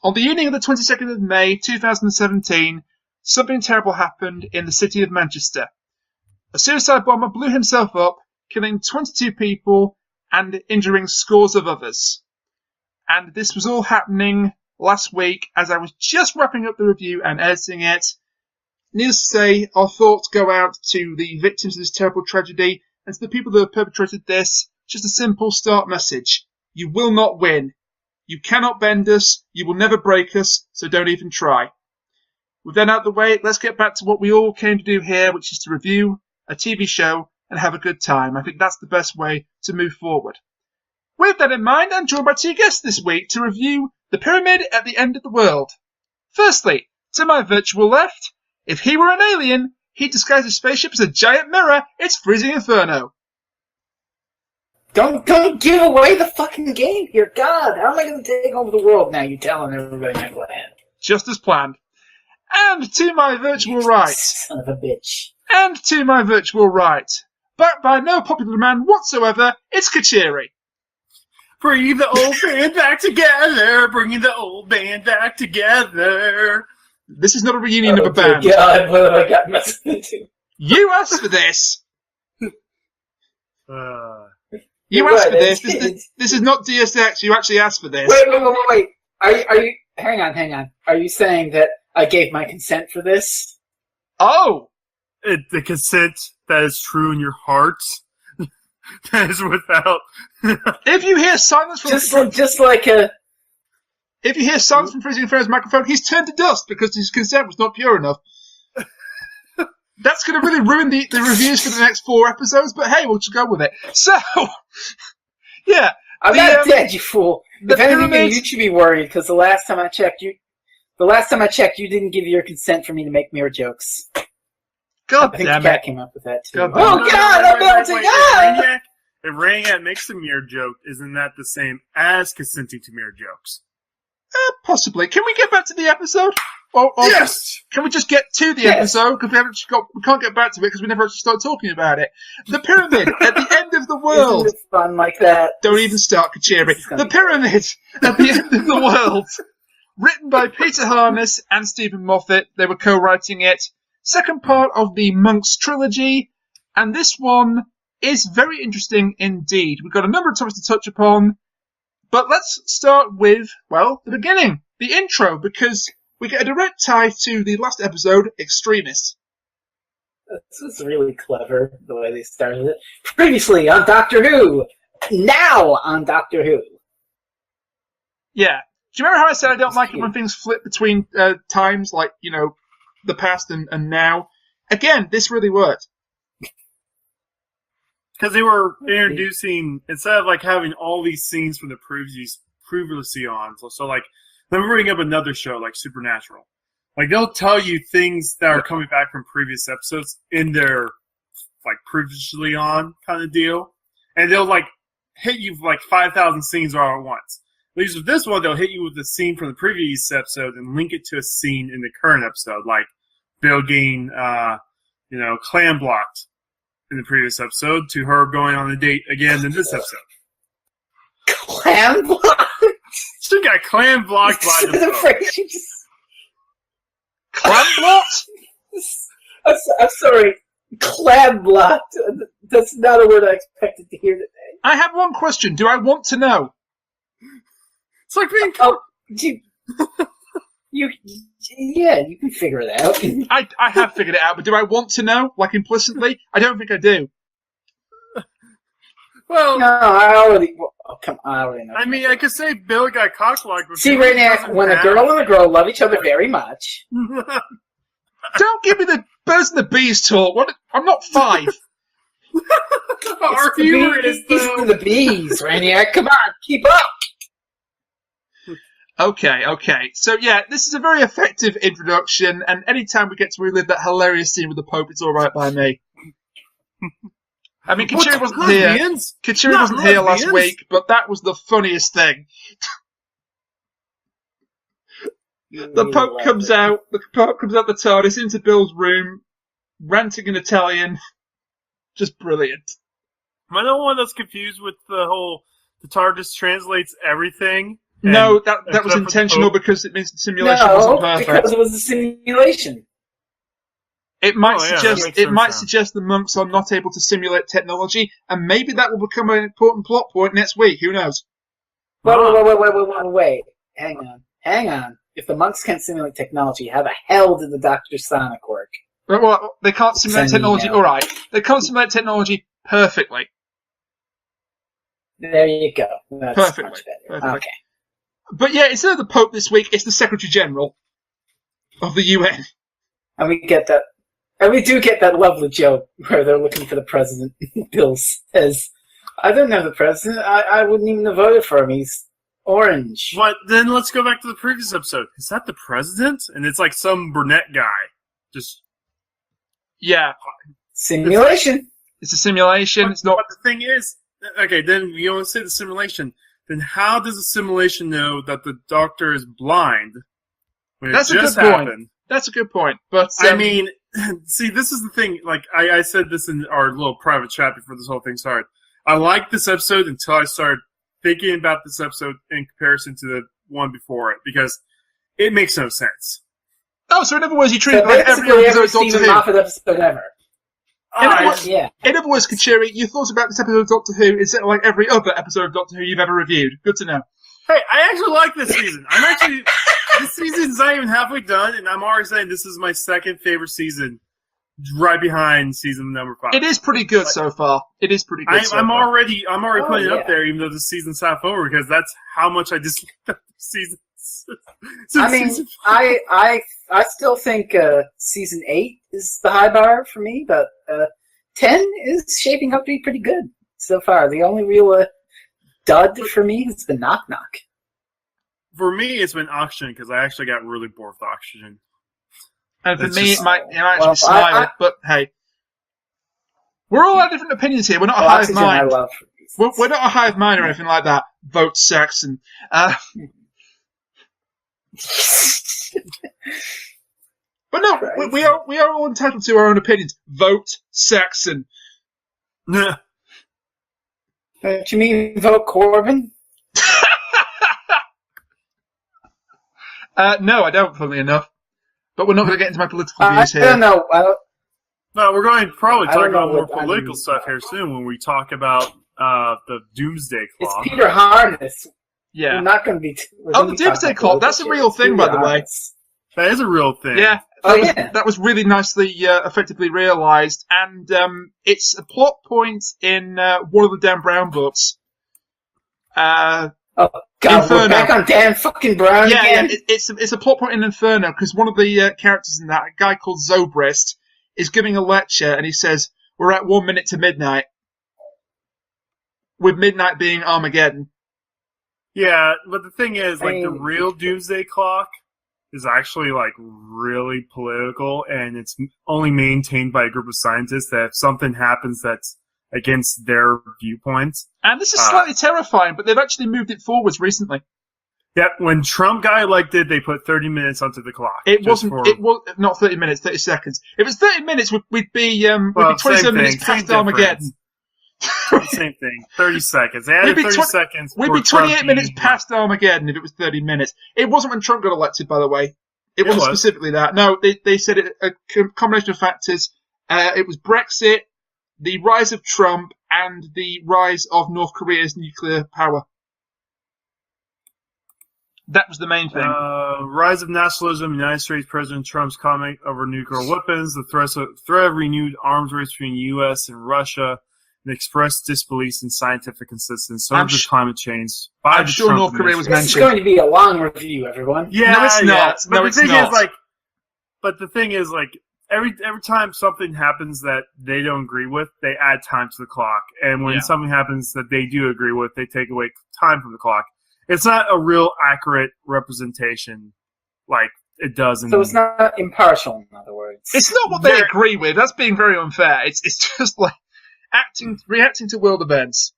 On the evening of the 22nd of May 2017, something terrible happened in the city of Manchester. A suicide bomber blew himself up, killing 22 people and injuring scores of others. And this was all happening last week as I was just wrapping up the review and editing it. Needless to say, our thoughts go out to the victims of this terrible tragedy and to the people that have perpetrated this. Just a simple start message. You will not win. You cannot bend us. You will never break us, so don't even try. With that out of the way, let's get back to what we all came to do here, which is to review a TV show and have a good time. I think that's the best way to move forward. With that in mind, I'm joined by two guests this week to review The Pyramid at the End of the World. Firstly, to my virtual left, if he were an alien, he'd disguise his spaceship as a giant mirror. It's FreezingInferno. Don't give away the fucking game here. God, how am I going to take over the world now? You're telling everybody my plan. Just as planned. And to my virtual right. Son of a bitch. And to my virtual right. Backed by no popular demand whatsoever, it's Kuchiri. Bring the old band back together. Bringing the old band back together. This is not a reunion of a band. God, what have I got myself into? You asked for this. You asked for this. This is not DSX. You actually asked for this. Wait. Are you? Hang on. Are you saying that I gave my consent for this? Oh! The consent that is true in your heart. That is without. If you hear silence from If you hear silence from FreezingInferno's microphone, he's turned to dust because his consent was not pure enough. That's going to really ruin the reviews for the next 4 episodes, but hey, we'll just go with it. So, yeah. I'm not dead, you fool. If anything, you should be worried, because the last time I checked, you didn't give your consent for me to make mirror jokes. God I think damn the cat it. came up with that, too. God I'm melting! If Raniac makes a mirror joke, isn't that the same as consenting to mirror jokes? Possibly. Can we get back to the episode? Or yes! Can we just get to the episode? Because we can't get back to it because we never actually started talking about it. The Pyramid at the End of the World. Isn't it fun like that? Don't even start, Kuchiri. The Pyramid at the End of the World. Written by Peter Harness and Stephen Moffat. They were co-writing it. Second part of the Monks trilogy. And this one is very interesting indeed. We've got a number of topics to touch upon. But let's start with, well, the beginning. The intro, because we get a direct tie to the last episode, Extremis. This was really clever, the way they started it. Previously on Doctor Who! Now on Doctor Who! Yeah. Do you remember how I said I don't like it when things flip between times, like, you know, the past and now? Again, this really worked. Because they were introducing, instead of like having all these scenes from the previously on, so like, let me bring up another show like Supernatural. Like, they'll tell you things that are coming back from previous episodes in their, like, previously on kind of deal. And they'll, like, hit you with, like, 5,000 scenes all at once. At least with this one, they'll hit you with a scene from the previous episode and link it to a scene in the current episode. Like, Bill getting, clam blocked in the previous episode to her going on a date again in this episode. Clam blocked? She got clam blocked by the phone. Clam blocked? I'm sorry. Clam blocked. That's not a word I expected to hear today. I have one question. Do I want to know? It's like being... you can figure it out. I have figured it out, but do I want to know? Like, implicitly? I don't think I do. Well, no, I already know. I mean, I could say Bill got cockblocked. See, right now, when a girl and a girl love each other very much. Don't give me the birds and the bees talk. What? I'm not 5. Our humor is the bees, Raniac. Come on, keep up. Okay. So, yeah, this is a very effective introduction, and anytime we get to relive that hilarious scene with the Pope, it's all right by me. I mean, Kuchiri wasn't here. Kuchiri wasn't here last week, but that was the funniest thing. The Pope comes out the TARDIS into Bill's room, ranting in Italian. Just brilliant. Am I the one that's confused with the whole the TARDIS translates everything? No, that was intentional because it means the simulation wasn't perfect. Because it was a simulation. It might suggest the monks are not able to simulate technology, and maybe that will become an important plot point next week. Who knows? Wait. Hang on. If the monks can't simulate technology, how the hell did the Dr. Sonic work? Well, they can't simulate technology. All right, they can't simulate technology perfectly. There you go. That's Perfectly. Much better. Perfectly. Okay. But yeah, instead of the Pope this week, it's the Secretary General of the UN. And we get that. And we do get that lovely joke where they're looking for the president. Bill says, I don't know the president. I wouldn't even have voted for him. He's orange. What? Then let's go back to the previous episode. Is that the president? And it's like some brunette guy. Just. Yeah. Simulation. It's a simulation. It's not. But the thing is, okay, then you want to say the simulation. Then how does the simulation know that the doctor is blind when That's it just a good happened? point. That's a good point. But I mean, see, this is the thing. Like I said this in our little private chat before this whole thing started. I liked this episode until I started thinking about this episode in comparison to the one before it because it makes no sense. Oh, so in other words, you treat it like every episode of Doctor Who. Moffat episode ever. In other words, Kuchiri, you thought about this episode of Doctor Who instead of like every other episode of Doctor Who you've ever reviewed. Good to know. Hey, I actually like this season. This season's not even halfway done, and I'm already saying this is my second favorite season, right behind season number 5. It is pretty good so far. It is pretty good. I'm already putting it up there, even though the season's half over, because that's how much I dislike the season. I mean, I still think season 8 is the high bar for me, but 10 is shaping up to be pretty good so far. The only real dud for me has been Knock Knock. For me, it's been Oxygen, because I actually got really bored with Oxygen. And for me, it might actually smile, but hey. We're all have different opinions here. We're not a hive mind. We're not a hive mind or anything like that. Vote Saxon. But no, we are all entitled to our own opinions. Vote Saxon. Do you mean vote Corbyn? No, I don't, funnily enough. But we're not going to get into my political views here. I don't know. No, we're going to probably talk about more political stuff here soon when we talk about the Doomsday Clock. It's Peter Harness. Yeah. We're not going to be... the Doomsday Clock, that's a real thing, by the way. That is a real thing. Yeah. That was really nicely, effectively realised. And it's a plot point in one of the Dan Brown books. Oh, God, Inferno. We're back on Dan fucking Brown again? Yeah, it's a plot point in Inferno, because one of the characters in that, a guy called Zobrist, is giving a lecture, and he says, we're at 1 minute to midnight. With midnight being Armageddon. Yeah, but the thing is, like, the real Doomsday Clock is actually, like, really political, and it's only maintained by a group of scientists that if something happens that's against their viewpoints. And this is slightly terrifying, but they've actually moved it forwards recently. Yeah, when Trump got elected, they put 30 minutes onto the clock. It was not 30 minutes, 30 seconds. If it's 30 minutes, we'd be 27 minutes past Armageddon. Same thing. 30 seconds. They added 30 seconds. We'd be 28 minutes past Armageddon if it was 30 minutes. It wasn't when Trump got elected, by the way. It wasn't specifically that. No, they said a combination of factors. It was Brexit, the rise of Trump, and the rise of North Korea's nuclear power. That was the main thing. Rise of nationalism, United States President Trump's comment over nuclear weapons, the threat of renewed arms race between the U.S. and Russia, and expressed disbelief in scientific consistency, surge of climate change. I'm sure North Korea was mentioned. This is going to be a long review, everyone. Yeah, no, it's not. But the thing is, every time something happens that they don't agree with, they add time to the clock. And when something happens that they do agree with, they take away time from the clock. It's not a real accurate representation like it does in... So it's not impartial, in other words. It's not what they agree with. That's being very unfair. It's just like reacting to world events.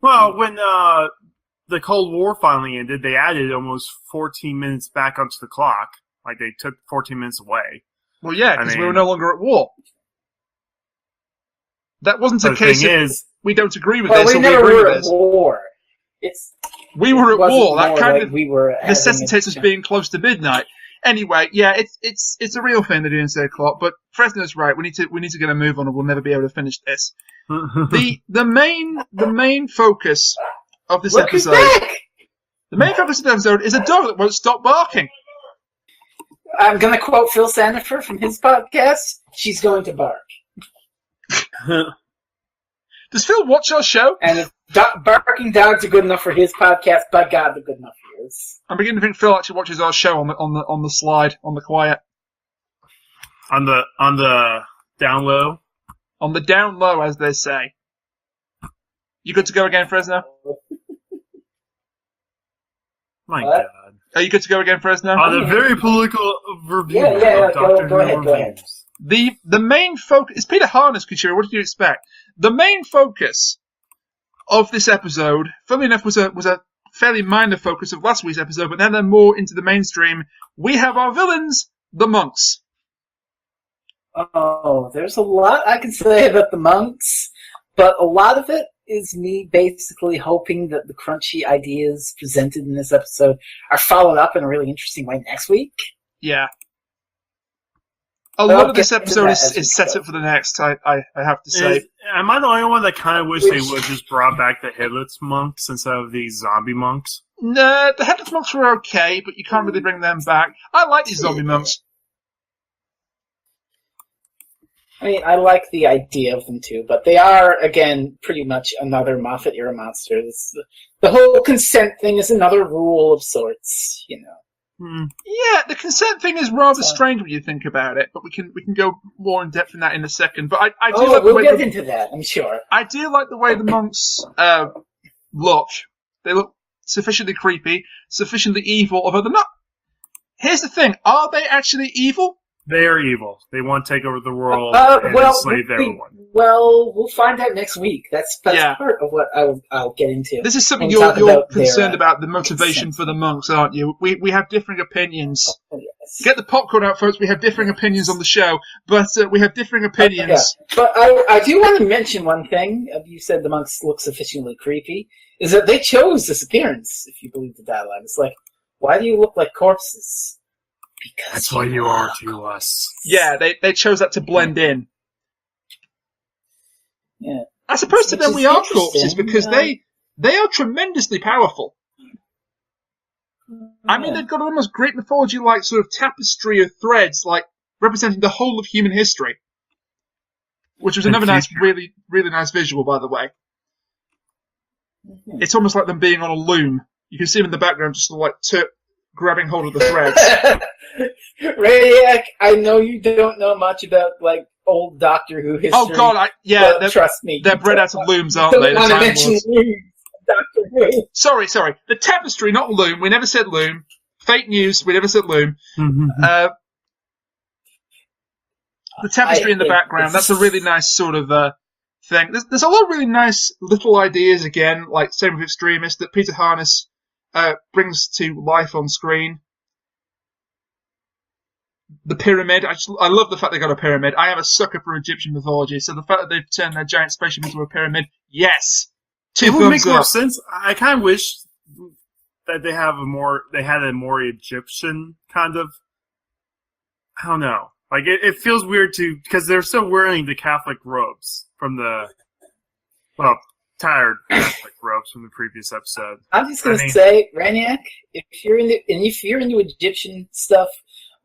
Well, when the Cold War finally ended, they added almost 14 minutes back onto the clock. Like, they took 14 minutes away. Well, yeah, because we were no longer at war. That wasn't a case of we don't agree with this, we never were at war. We were at war. That kind of we were necessitates us being close to midnight. Anyway, yeah, it's a real thing they're doing 6 o'clock. But Fresno's right. We need to get a move on, or we'll never be able to finish this. the main focus of this episode. The main focus of the episode is a dog that won't stop barking. I'm going to quote Phil Sandifer from his podcast. She's going to bark. Does Phil watch our show? And if barking dogs are good enough for his podcast, by God, they're good enough for yours. I'm beginning to think Phil actually watches our show on the slide, on the quiet. On the down low? On the down low, as they say. You good to go again, Fresno? My God. Are you good to go again, Fresno? On a very political review. Yeah, go ahead. The main focus is Peter Harness, Kuchiri. What did you expect? The main focus of this episode, funnily enough, was a fairly minor focus of last week's episode, but now they're more into the mainstream. We have our villains, the monks. Oh, there's a lot I can say about the monks, but a lot of it is me basically hoping that the crunchy ideas presented in this episode are followed up in a really interesting way next week. Yeah. A lot of this episode is set up for the next, I have to say. Am I the only one that kind of wish they would just brought back the headless monks instead of these zombie monks? No, the headless monks were okay, but you can't really bring them back. I like these zombie monks. I mean, I like the idea of them too, but they are, again, pretty much another Moffat-era monster. The whole consent thing is another rule of sorts, you know. Yeah, the consent thing is rather strange when you think about it, but we can go more in depth in that in a second. But I do like we'll get into that, I'm sure. I do like the way the monks look. They look sufficiently creepy, sufficiently evil, although they're not. Here's the thing: are they actually evil? They are evil. They want to take over the world and enslave everyone. Well, we'll find out next week. That's part of what I'll get into. This is something you're concerned about, the motivation for the monks, aren't you? We have differing opinions. Oh, yes. Get the popcorn out, folks. We have differing opinions on the show, but we have differing opinions. Yeah. But I do want to mention one thing. You said the monks look sufficiently creepy. Is that they chose this appearance, if you believe the dialogue. It's like, why do you look like corpses? Because that's what you are to us. Yeah, they chose that to blend in. Yeah. I suppose to them we are corpses because they are tremendously powerful. I mean, they've got almost Greek mythology-like sort of tapestry of threads, like representing the whole of human history. Which was another nice, really, really nice visual, by the way. Mm-hmm. It's almost like them being on a loom. You can see them in the background, just like grabbing hold of the threads. Radiac, I know you don't know much about like old Doctor Who history. Oh God, trust me, they're bred out of looms, aren't they? Want to mention Doctor Who? Sorry. The tapestry, not loom. We never said loom. Fake news. We never said loom. The tapestry in the background. That's a really nice sort of thing. There's a lot of really nice little ideas again, like same with Extremis, that Peter Harness brings to life on screen. The pyramid. I love the fact they got a pyramid. I am a sucker for Egyptian mythology, so the fact that they've turned their giant spaceship into a pyramid, yes. It would make more sense. I kind of wish that they had a more Egyptian kind of. I don't know. Like it feels weird because they're still wearing the Catholic robes from the tired Catholic robes from the previous episode. I'm just gonna say, Raniac, if you're into Egyptian stuff,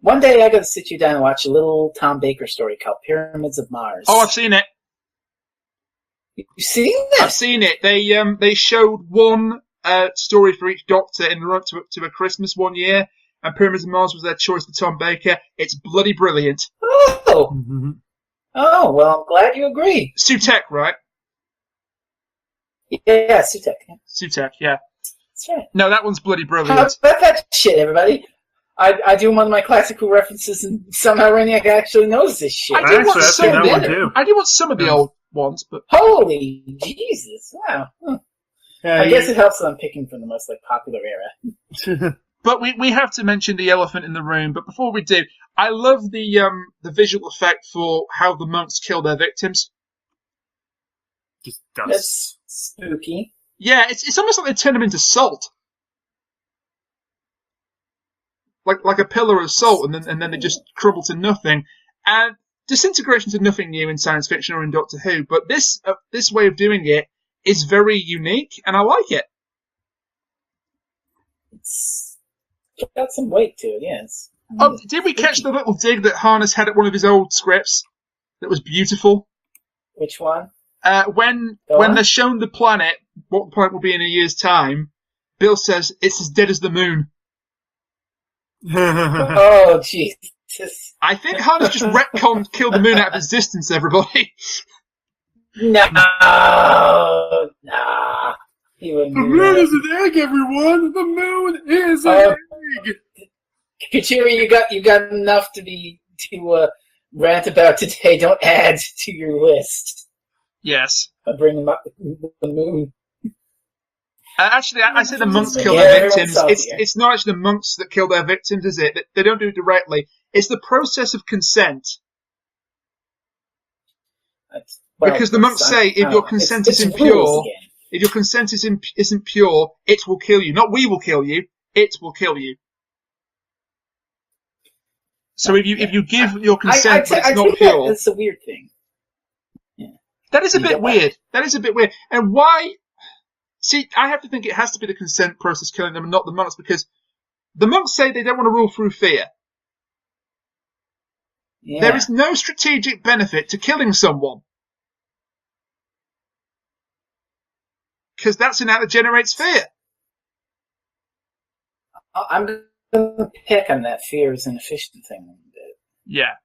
one day I gotta sit you down and watch a little Tom Baker story called Pyramids of Mars. Oh, I've seen it. You've seen it? I've seen it. They showed one story for each Doctor in the run to a Christmas one year, and Pyramids of Mars was their choice for Tom Baker. It's bloody brilliant. Oh! Mm-hmm. Oh, well, I'm glad you agree. Sutek, right? Yeah, Sutek. Yeah. Sutek, yeah. That's right. No, that one's bloody brilliant. How about that shit, everybody? I do one of my classical references, and somehow Reniak actually knows this shit. I do want some of the old ones, but holy Jesus! Wow. Huh. I guess it helps that I'm picking from the most popular era. But we have to mention the elephant in the room. But before we do, I love the visual effect for how the monks kill their victims. Just dust. That's spooky. Yeah, it's almost like they turn them into salt. like a pillar of salt, and then they just crumble to nothing. And disintegrations are nothing new in science fiction or in Doctor Who, but this way of doing it is very unique, and I like it. It's got some weight to it, yes. Oh, did we catch the little dig that Harness had at one of his old scripts that was beautiful? Which one? When they're shown the planet, what the planet will be in a year's time, Bill says it's as dead as the moon. Oh, Jesus. I think Harness just retconned Kill the Moon out of existence, everybody. No. Nah. The moon is an egg, everyone! The moon is an egg! Kuchiri, you got enough to rant about today. Don't add to your list. Yes. I bring them up the moon. Actually, I say the monks kill their victims. It's not actually the monks that kill their victims, is it? They don't do it directly. It's the process of consent. Because the monks say if your consent is impure, if your consent isn't pure, it will kill you. Not we will kill you. It will kill you. So if you give your consent but it's not pure, that's a weird thing. Yeah. That is a bit weird. That is a bit weird. And why? See, I have to think it has to be the consent process killing them and not the monks, because the monks say they don't want to rule through fear. Yeah. There is no strategic benefit to killing someone. Because that's an act that generates fear. I'm going to pick on that fear is an efficient thing. Yeah.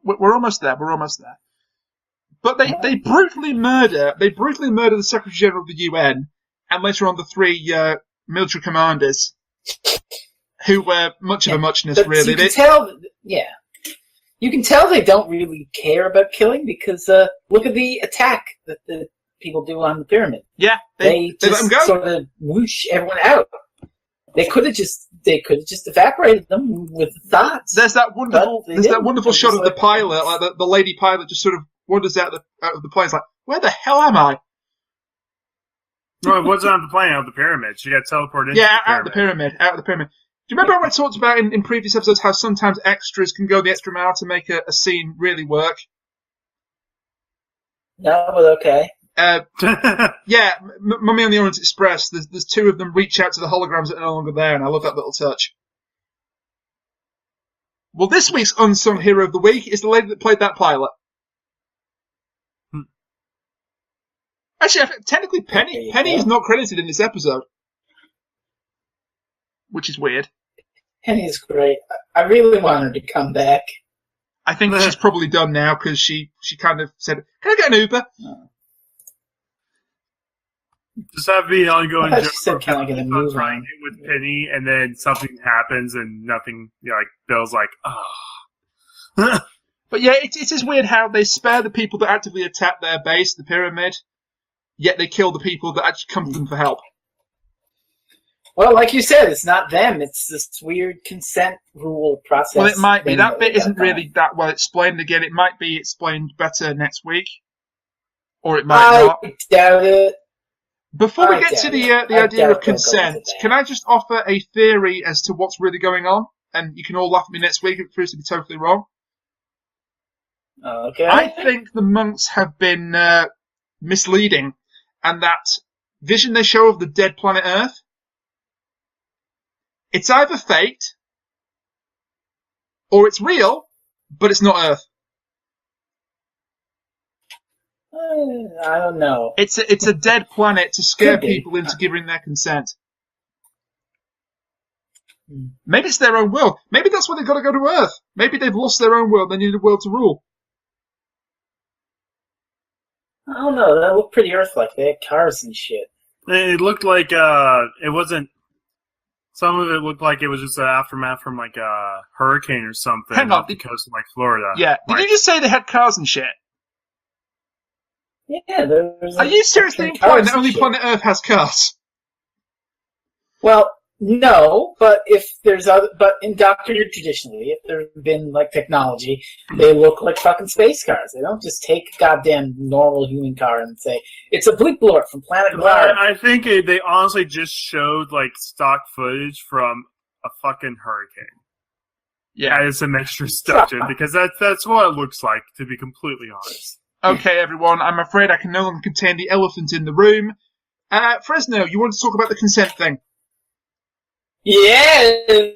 We're almost there. But they brutally murder the Secretary General of the UN, and later on the three military commanders, who were much of a muchness, really. You can tell they don't really care about killing, because look at the attack that the people do on the pyramid. Yeah, they just let them go. Sort of whoosh everyone out. They could have just evaporated them with thoughts. There's that wonderful shot of the pilot, like the lady pilot just sort of wanders out of the plane. It's like, where the hell am I? No, it wasn't on the plane, out of the pyramid. She got teleported into the pyramid. Out of the pyramid. Do you remember how I talked about in previous episodes how sometimes extras can go the extra mile to make a scene really work? No, but okay. Mummy on the Orient Express, there's two of them reach out to the holograms that are no longer there, and I love that little touch. Well, this week's Unsung Hero of the Week is the lady that played that pilot. Actually, technically Penny is not credited in this episode. Which is weird. Penny's great. I really want her to come back. I think she's probably done now, because she kind of said, "Can I get an Uber?" No. Just have the ongoing joke said, "Can I get a move trying it with Penny," and then something happens and nothing. Bill's like, "Oh." But yeah, it is weird how they spare the people that actively attack their base, the pyramid, yet they kill the people that actually come to them for help. Well, like you said, it's not them. It's this weird consent rule process. Well, it might be. That bit isn't really that well explained. Again, it might be explained better next week. Or it might not. I doubt it. Before we get to the idea of consent, can I just offer a theory as to what's really going on? And you can all laugh at me next week if it proves to be totally wrong. Okay. I think the monks have been misleading, and that vision they show of the dead planet Earth, it's either faked, or it's real, but it's not Earth. I don't know. It's a dead planet to scare people into giving their consent. Maybe it's their own world. Maybe that's why they've got to go to Earth. Maybe they've lost their own world. They need a world to rule. I don't know. That looked pretty Earth-like. They had cars and shit. It looked like it wasn't. Some of it looked like it was just an aftermath from a hurricane or something. Hang on, off the coast of Florida. Yeah. Did you just say they had cars and shit? Yeah. Are you seriously implying that only planet Earth has cars? Well, no, but in Doctor Who traditionally, if there's been technology, they look like fucking space cars. They don't just take a goddamn normal human car and say it's a bleep blower from planet Mars. I think they honestly just showed stock footage from a fucking hurricane. added some extra stuff to it, because that's what it looks like, to be completely honest. Okay, everyone, I'm afraid I can no longer contain the elephant in the room. Fresno, you want to talk about the consent thing? Yes!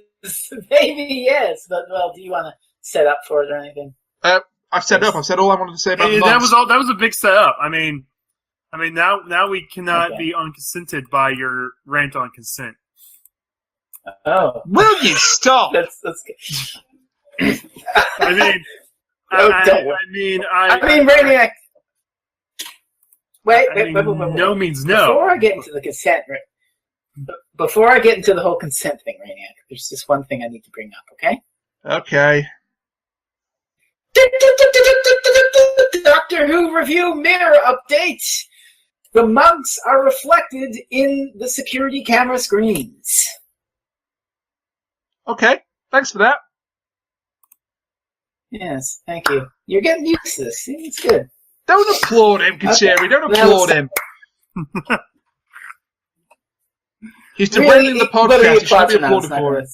Maybe yes, but, well, do you want to set up for it or anything? I've set up. I've said all I wanted to say about the that was a big setup. I mean, now we cannot be unconsented by your rant on consent. Oh. Will you stop? That's good. I mean, Brainiac. Wait. No means no. Before I get into the consent, before I get into the whole consent thing, Brainiac, there's just one thing I need to bring up. Okay. Okay. Doctor Who review mirror update. The monks are reflected in the security camera screens. Okay, thanks for that. Yes, thank you. You're getting used to this. See, it's good. Don't applaud him, Kuchiri. Okay. Don't applaud him. He's derailing the podcast. He should be applauded for it.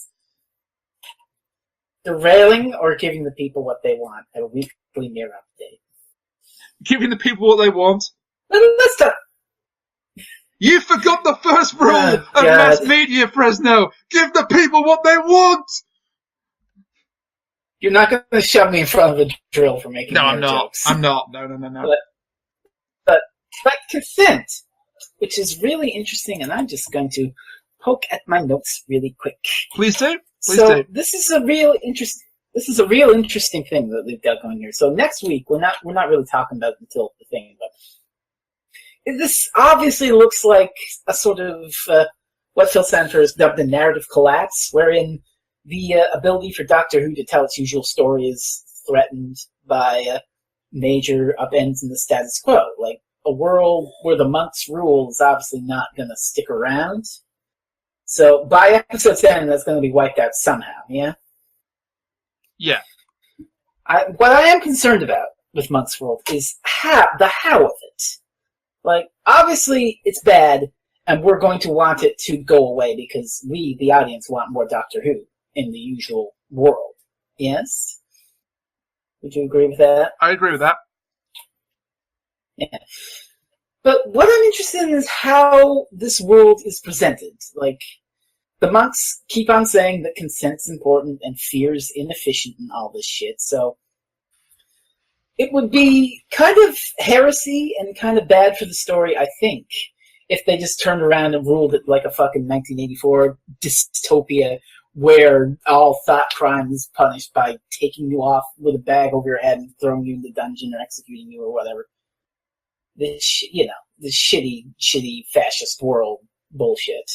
Derailing or giving the people what they want? A weekly mirror update. Giving the people what they want. Let's talk. You forgot the first rule of mass media, Fresno. Give the people what they want. You're not going to shove me in front of a drill for making jokes. I'm not. No. But consent, which is really interesting, and I'm just going to poke at my notes really quick. Please do. This is a real interesting thing that we've got going here. So next week, we're not really talking about it until the thing, but this obviously looks like a sort of what Phil Sanford has dubbed a narrative collapse, wherein the ability for Doctor Who to tell its usual story is threatened by major upends in the status quo. Like, a world where the monks' rule is obviously not going to stick around. So by episode 10, that's going to be wiped out somehow, yeah? Yeah. What I am concerned about with Monk's World is the how of it. Like, obviously, it's bad, and we're going to want it to go away because we, the audience, want more Doctor Who in the usual world. Yes? Would you agree with that? I agree with that. Yeah. But what I'm interested in is how this world is presented. Like, the monks keep on saying that consent's important and fear's inefficient and all this shit, so it would be kind of heresy and kind of bad for the story, I think, if they just turned around and ruled it like a fucking 1984 dystopia where all thought crime is punished by taking you off with a bag over your head and throwing you in the dungeon or executing you or whatever. This shitty fascist world bullshit.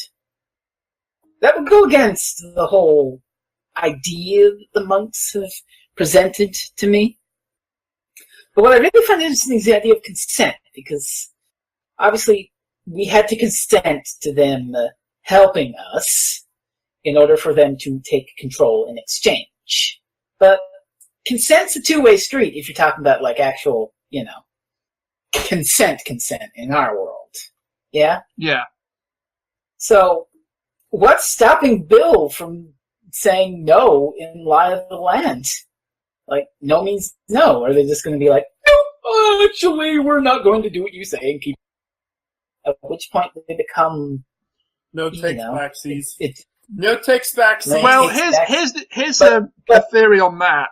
That would go against the whole idea that the monks have presented to me. But what I really find interesting is the idea of consent, because obviously we had to consent to them helping us in order for them to take control in exchange. But consent's a two-way street if you're talking about like actual, consent in our world. Yeah? Yeah. So, what's stopping Bill from saying no in Lie of the Land? Like, no means no. Or are they just going to be like, no, actually, we're not going to do what you say and keep... At which point they become... No takes backsies. No takes backsies. Well, here's a theory on that.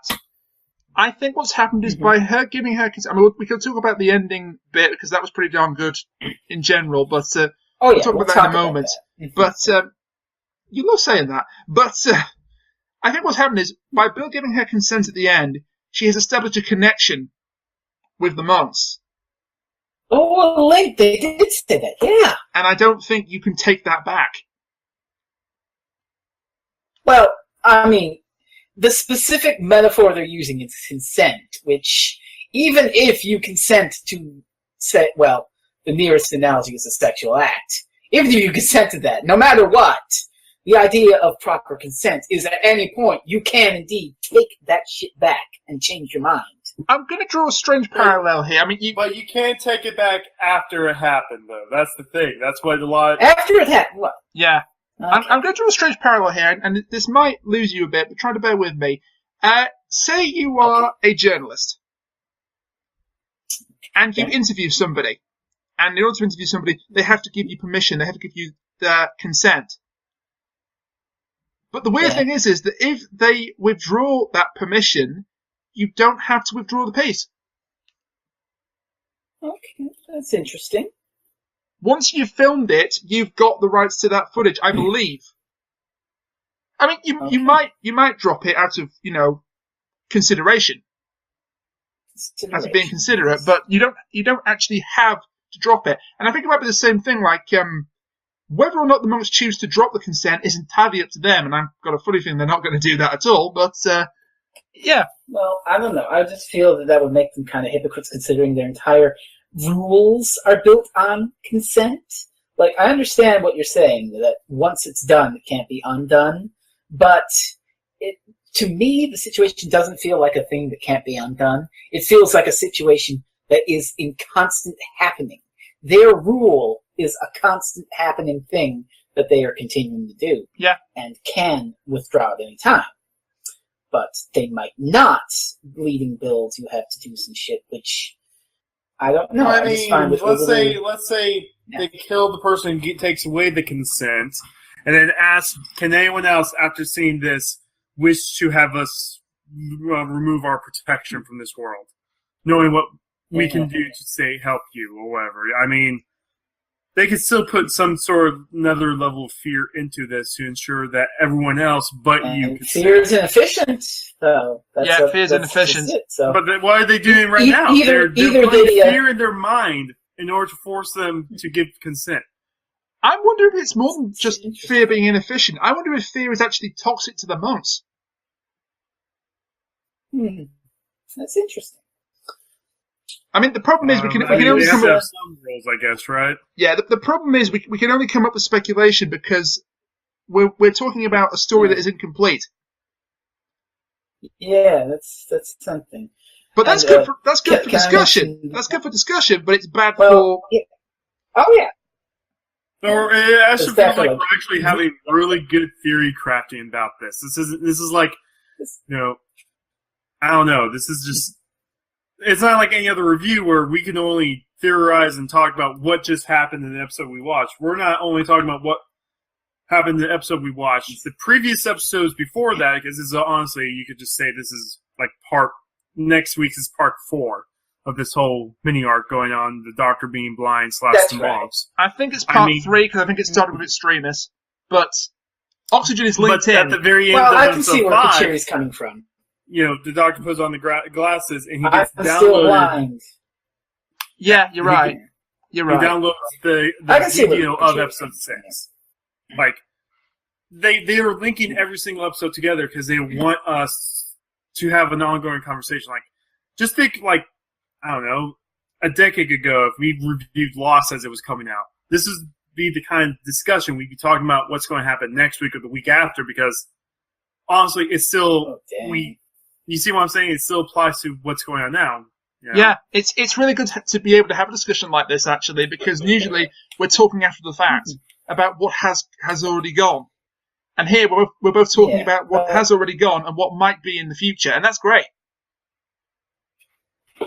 I think what's happened is by her giving her consent... I mean, we can talk about the ending bit, because that was pretty darn good in general, but we'll talk about that in a moment. But you love saying that. But I think what's happened is, by Bill giving her consent at the end, she has established a connection with the monks. Oh, late, they did say that, yeah. And I don't think you can take that back. Well, I mean, the specific metaphor they're using is consent, which, even if you consent to say, well, the nearest analogy is a sexual act, even if you consent to that, no matter what, the idea of proper consent is at any point you can indeed take that shit back and change your mind. I'm going to draw a strange parallel here. I mean, but you can't take it back after it happened, though. That's the thing. That's what a lot... After it happened, what? Yeah. I'm going to draw a strange parallel here, and this might lose you a bit, but try to bear with me. Say you are a journalist, and you interview somebody, and in order to interview somebody, they have to give you permission, they have to give you their consent. But the weird thing is that if they withdraw that permission, you don't have to withdraw the piece. Okay, that's interesting. Once you've filmed it, you've got the rights to that footage, I believe. I mean, you might drop it out of, consideration. As being considerate, but you don't actually have to drop it. And I think it might be the same thing, like, whether or not the monks choose to drop the consent is entirely up to them, and I've got a funny feeling they're not going to do that at all, but, yeah. Well, I don't know. I just feel that would make them kind of hypocrites, considering their entire rules are built on consent. Like, I understand what you're saying, that once it's done, it can't be undone, but to me, the situation doesn't feel like a thing that can't be undone. It feels like a situation that is in constant happening. Their rule is a constant happening thing that they are continuing to do. Yeah. And can withdraw at any time. But they might not, leading builds, you have to do some shit, which I don't know. I mean, let's say they kill the person and takes away the consent, and then ask, can anyone else, after seeing this, wish to have us remove our protection from this world? Knowing what we can do to, say, help you, or whatever. I mean, they could still put some sort of another level of fear into this to ensure that everyone else but you can fear is inefficient. So fear is inefficient. So. But then why are they doing it right now? They're putting fear in their mind in order to force them to give consent. I wonder if it's more than just fear being inefficient. I wonder if fear is actually toxic to the monks. That's interesting. I mean, the problem is we can only come up with some rules, I guess, right? Yeah, the problem is we can only come up with speculation because we're talking about a story that is incomplete. Yeah, that's something. But that's good for discussion. That's good for discussion, but it's bad for. Yeah. Oh yeah. Or it actually feels like we're actually having really good theory crafting about this. This is like, I don't know. This is just. It's not like any other review where we can only theorize and talk about what just happened in the episode we watched. We're not only talking about what happened in the episode we watched. The previous episodes before that, because this is honestly, you could just say this is like next week's is part 4 of this whole mini arc going on, the Doctor being blind / the monks. I think it's part 3 because I think it started with Extremis, but Oxygen is linked in. At the very end of I can see where Kuchiri's coming from. The Doctor puts on the glasses and he gets downloaded. Still blind. Yeah, you're right. You're right. He downloads the video of episode 6. Like, they are linking every single episode together because they want us to have an ongoing conversation. Like, just think, like, I don't know, a decade ago, if we reviewed Lost as it was coming out, this would be the kind of discussion we'd be talking about what's going to happen next week or the week after, because honestly, it's still you see what I'm saying? It still applies to what's going on now. Yeah, it's really good to be able to have a discussion like this, actually, because usually we're talking after the fact about what has already gone. And here we're both talking about what has already gone and what might be in the future, and that's great.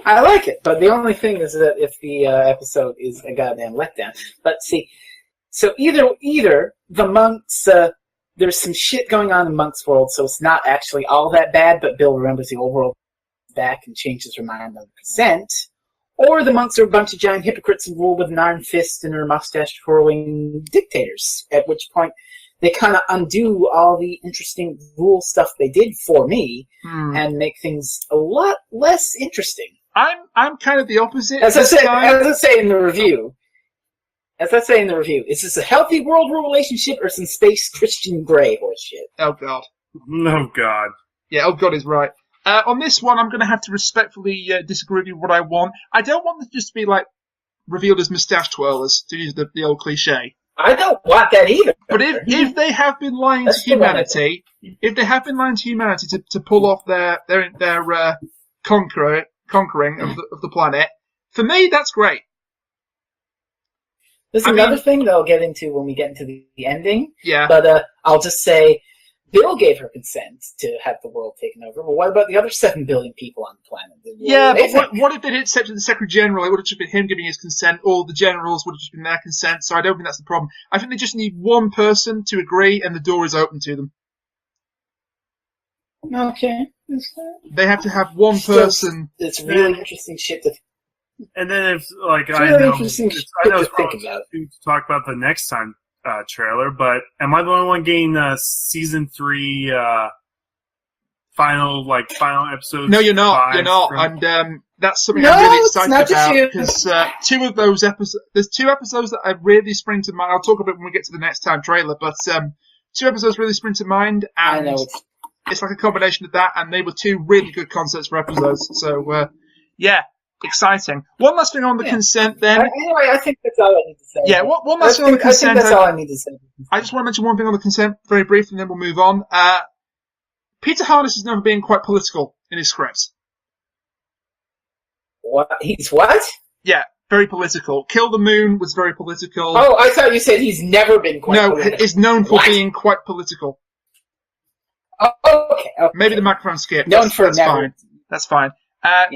I like it, but the only thing is that if the episode is a goddamn letdown. But see, so either the monks, there's some shit going on in Monk's world, so it's not actually all that bad, but Bill remembers the old world back and changes her mind on consent, or the monks are a bunch of giant hypocrites and rule with an iron fist and are mustache-twirling dictators, at which point they kind of undo all the interesting rule stuff they did for me and make things a lot less interesting. I'm kind of the opposite. As I say in the review, is this a healthy world rule relationship or some space Christian Grey horse shit? Oh god. Oh god. Yeah, oh god is right. On this one, I'm going to have to respectfully disagree with you what I want. I don't want them just to be like revealed as moustache twirlers, to use the old cliche. I don't want that either. But if they have been lying to humanity, to pull off their conquering of the planet, for me that's great. There's another thing that I'll get into when we get into the ending. Yeah. But I'll just say, Bill gave her consent to have the world taken over. But what about the other 7 billion people on the planet? Yeah, but what if they didn't accept the Secretary General? It would have just been him giving his consent. All the generals would have just been their consent. So I don't think that's the problem. I think they just need one person to agree, and the door is open to them. Okay. They have to have one person. It's really interesting shit to. And then if I know it's probably to talk about the next time trailer, but am I the only one getting season 3 final episodes? No, you're not. You're not, and that's something I'm really excited about because 2 of those episodes. There's 2 episodes that I really spring to mind. I'll talk about when we get to the next time trailer, but 2 episodes really spring to mind, and I know it's like a combination of that, and they were 2 really good concepts for episodes. So yeah. Exciting. One last thing on the consent, then. Anyway, I think that's all I need to say. Yeah, one last thing on the consent. I think that's all I need to say. I just want to mention one thing on the consent very briefly, and then we'll move on. Peter Harness has never been quite political in his scripts. What? He's what? Yeah, very political. Kill the Moon was very political. Oh, I thought you said he's never been quite political. No, is known for being quite political. Oh, okay. Maybe the microphone skipped. That's fine. That's fine.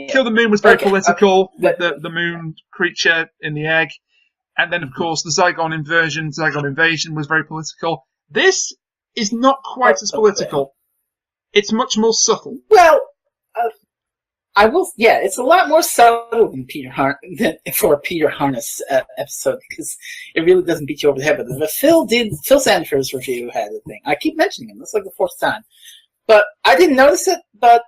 Kill the Moon was very political, the moon creature in the egg. And then, of course, the Zygon invasion was very political. This is not quite as political. It's much more subtle. Well, it's a lot more subtle than for a Peter Harness episode, because it really doesn't beat you over the head with it. But Phil Sanford's review had a thing. I keep mentioning him. That's like the 4th time. But I didn't notice it, but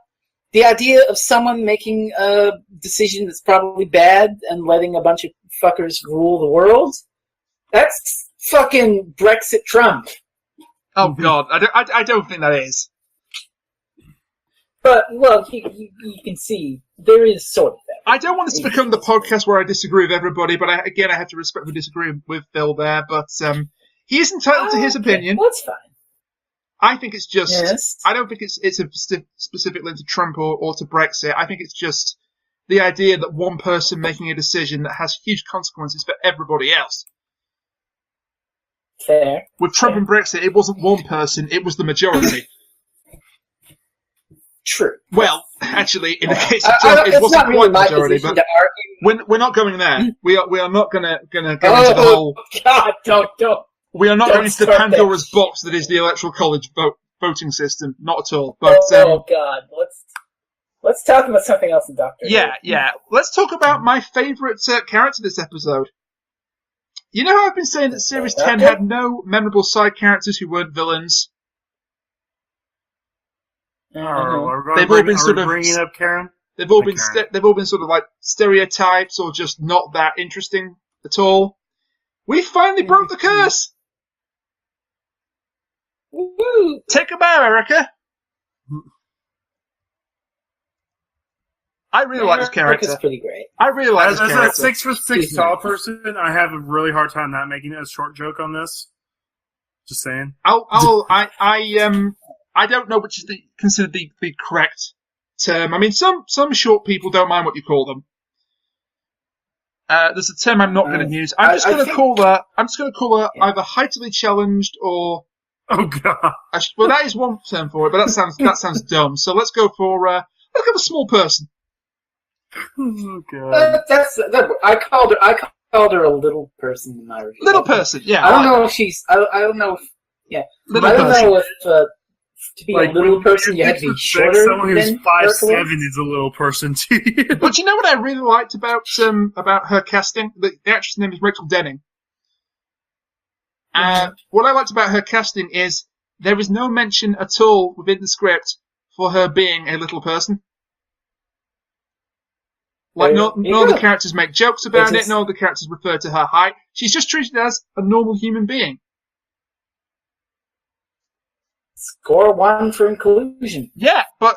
the idea of someone making a decision that's probably bad and letting a bunch of fuckers rule the world, that's fucking Brexit Trump. Oh, God. I don't think that is. But, well, you can see there is sort of that. I don't want this to become the podcast where I disagree with everybody, but I have to respect the disagreement with Phil there. But he is entitled to his opinion. Well, that's fine. I think it's just. Yes. I don't think it's a specific link to Trump or to Brexit. I think it's just the idea that one person making a decision that has huge consequences for everybody else. Fair. With Trump and Brexit, it wasn't one person; it was the majority. True. Well, actually, in the case of Trump, it wasn't quite the majority, but we're not going there. We are not going to go into the whole. God, don't. We are not going into the Pandora's box that is the Electoral College voting system. Not at all. But, God. Let's talk about something else in Doctor Who. Yeah. Let's talk about my favourite character this episode. You know how I've been saying that Series 10 had no memorable side characters who weren't villains? They've all been sort of bringing up Karen. They've all been sort of like stereotypes or just not that interesting at all. We finally broke the curse. Woo! Take a bow, Erica. I really like this character. Erica's pretty great. I really like this character. As a 6'6" tall person, I have a really hard time not making a short joke on this. Just saying. I don't know which is considered the correct term. I mean, some short people don't mind what you call them. There's a term I'm not going to use. I'm just going to call her either heightily challenged or. Oh God. Well, that is one term for it, but that sounds dumb. So let's go for a small person. Oh God. I called her a little person in my review. Little person, yeah. I don't know if she's. I don't know if. Yeah. I don't know if to be a little person you have to be shorter. Someone who's 5'7" is a little person to you. But you know what I really liked about her casting? The actress' name is Rachel Denning. What I liked about her casting is there is no mention at all within the script for her being a little person. Like, none of the characters make jokes about it, none of the characters refer to her height. She's just treated as a normal human being. Score 1 for inclusion. Yeah, but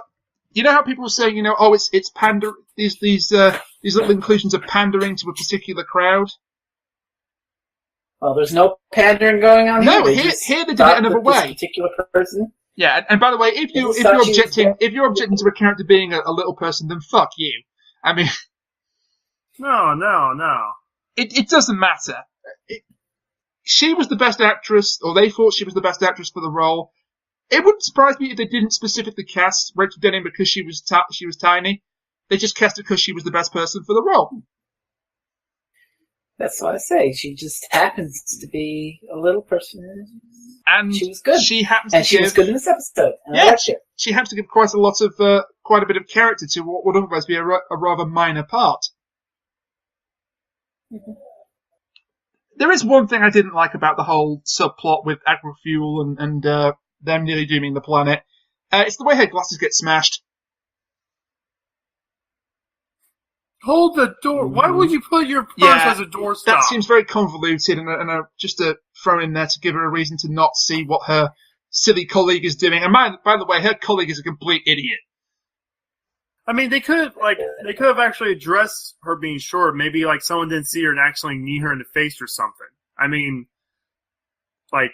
you know how people say, it's pander. These little inclusions are pandering to a particular crowd. Well, there's no pandering going on here. No, here they did it another way. This particular person. Yeah, and by the way, if you're objecting to a character being a little person, then fuck you. I mean, no. It doesn't matter. She was the best actress, or they thought she was the best actress for the role. It wouldn't surprise me if they didn't specifically cast Rachel Denning because she was tiny. They just cast her because she was the best person for the role. That's what I say. She just happens to be a little person. And she was good. She was good in this episode. She happens to give quite a bit of character to what would otherwise be a rather minor part. Mm-hmm. There is one thing I didn't like about the whole subplot with Agri-Fuel and them nearly dooming the planet. It's the way her glasses get smashed. Hold the door. Why would you put your purse as a doorstop? That seems very convoluted and just thrown in there to give her a reason to not see what her silly colleague is doing. And by the way, her colleague is a complete idiot. I mean, they could have actually addressed her being short. Maybe like someone didn't see her and actually knee her in the face or something. I mean, like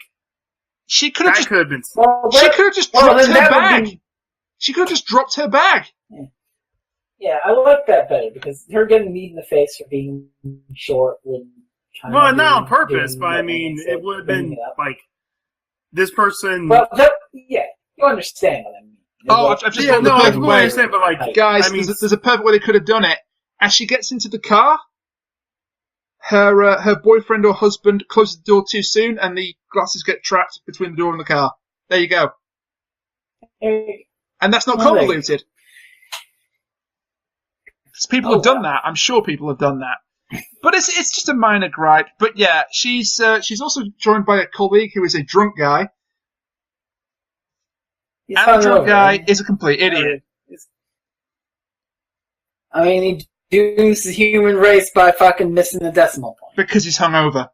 she could have just dropped her bag. She could have just dropped her bag. Yeah, I like that better because her getting kneed in the face for being short would kind of. Well, not on purpose, but I mean, it would have been like this person. Well, you understand what I mean. I've just thought the perfect way. Understand, but like, guys, I mean, there's a perfect way they could have done it. As she gets into the car, her boyfriend or husband closes the door too soon, and the glasses get trapped between the door and the car. There you go. And that's not convoluted. Because people have done that. I'm sure people have done that. But it's just a minor gripe. But yeah, she's also joined by a colleague who is a drunk guy. And the drunk guy is a complete idiot. I mean, he dooms the human race by fucking missing the decimal point. Because he's hungover.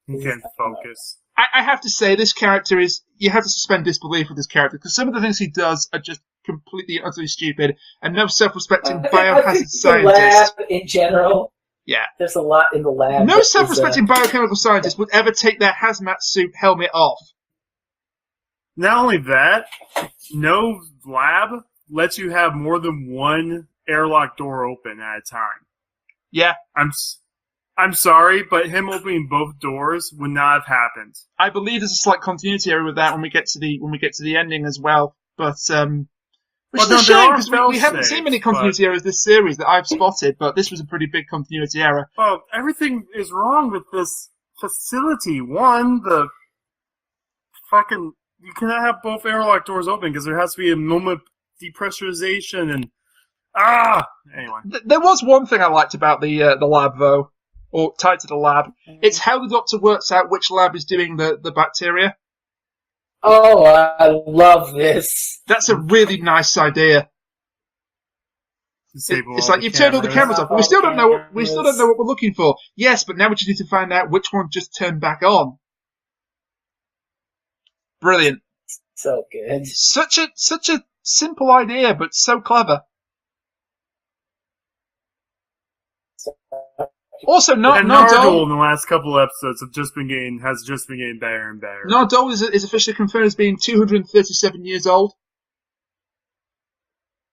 He can't focus. I have to say, this character you have to suspend disbelief with this character, because some of the things he does are just completely and utterly stupid, and no self-respecting biohazard scientist. The lab in general. Yeah. There's a lot in the lab. No self-respecting biochemical scientist would ever take their hazmat suit helmet off. Not only that, no lab lets you have more than one airlock door open at a time. Yeah. I'm sorry, but him opening both doors would not have happened. I believe there's a slight continuity error with that when we get to the ending as well. But which is a shame because we haven't seen many continuity errors this series that I've spotted. But this was a pretty big continuity error. Well, everything is wrong with this facility. One, the fucking you cannot have both airlock doors open because there has to be a moment of depressurization and anyway. There was one thing I liked about the lab though. Or tied to the lab. It's how the Doctor works out which lab is doing the bacteria. Oh, I love this. That's a really nice idea. It's like you've turned all the cameras off. We still don't know what we're looking for. Yes, but now we just need to find out which one just turned back on. Brilliant. So good. Such a simple idea, but so clever. Also, Nardole in the last couple of episodes has just been getting better and better. Nardole is officially confirmed as being 237 years old.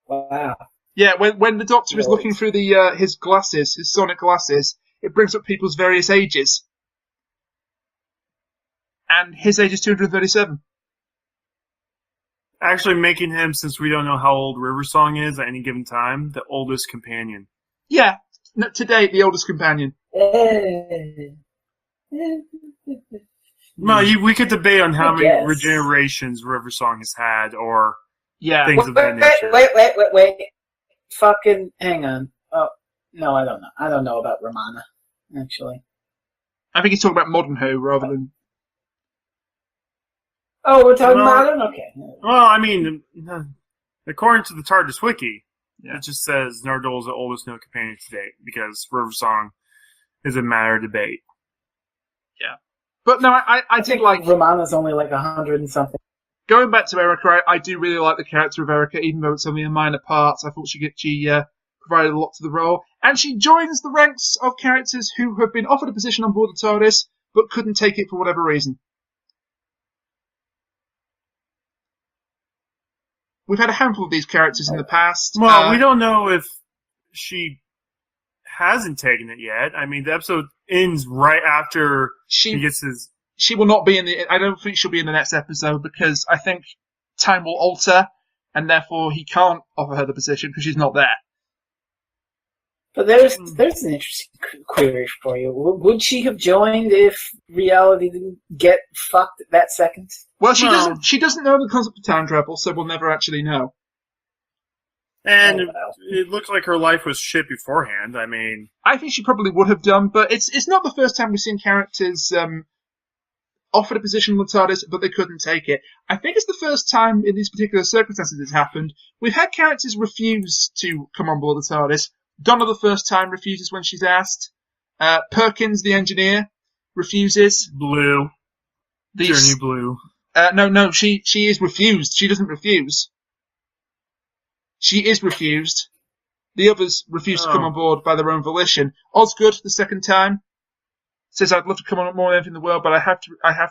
Wow. Yeah, when the Doctor is looking through his glasses, his sonic glasses, it brings up people's various ages. And his age is 237. Actually making him, since we don't know how old Riversong is at any given time, the oldest companion. Yeah. To date, the oldest companion. No, we could debate on how many regenerations Riversong has had, or things of that nature. Wait. Fucking hang on. Oh, no, I don't know. I don't know about Romana, actually. I think he's talking about modern Who rather than... Oh, we're talking modern? Okay. Well, I mean, according to the TARDIS Wiki, it just says Nardole is the oldest known companion to date because Riversong is a matter of debate. Yeah. But no, I think like... Romana's only like 100 and something. Going back to Erica, I do really like the character of Erica, even though it's only a minor part. I thought she provided a lot to the role. And she joins the ranks of characters who have been offered a position on board the TARDIS, but couldn't take it for whatever reason. We've had a handful of these characters in the past. Well, we don't know if she hasn't taken it yet. I mean, the episode ends right after he gets his... She will not be in the... I don't think she'll be in the next episode because I think time will alter and therefore he can't offer her the position because she's not there. But there's an interesting query for you. Would she have joined if reality didn't get fucked at that second? Well, she doesn't know the concept of time travel, so we'll never actually know. And it looked like her life was shit beforehand. I mean, I think she probably would have done, but it's not the first time we've seen characters offered a position in the TARDIS, but they couldn't take it. I think it's the first time in these particular circumstances it's happened. We've had characters refuse to come on board the TARDIS. Donna, the first time, refuses when she's asked. Perkins, the engineer, refuses. Blue. Journey Blue. No, she is refused. She doesn't refuse. She is refused. The others refuse to come on board by their own volition. Osgood, the second time, says, I'd love to come on more than anything in the world, but I have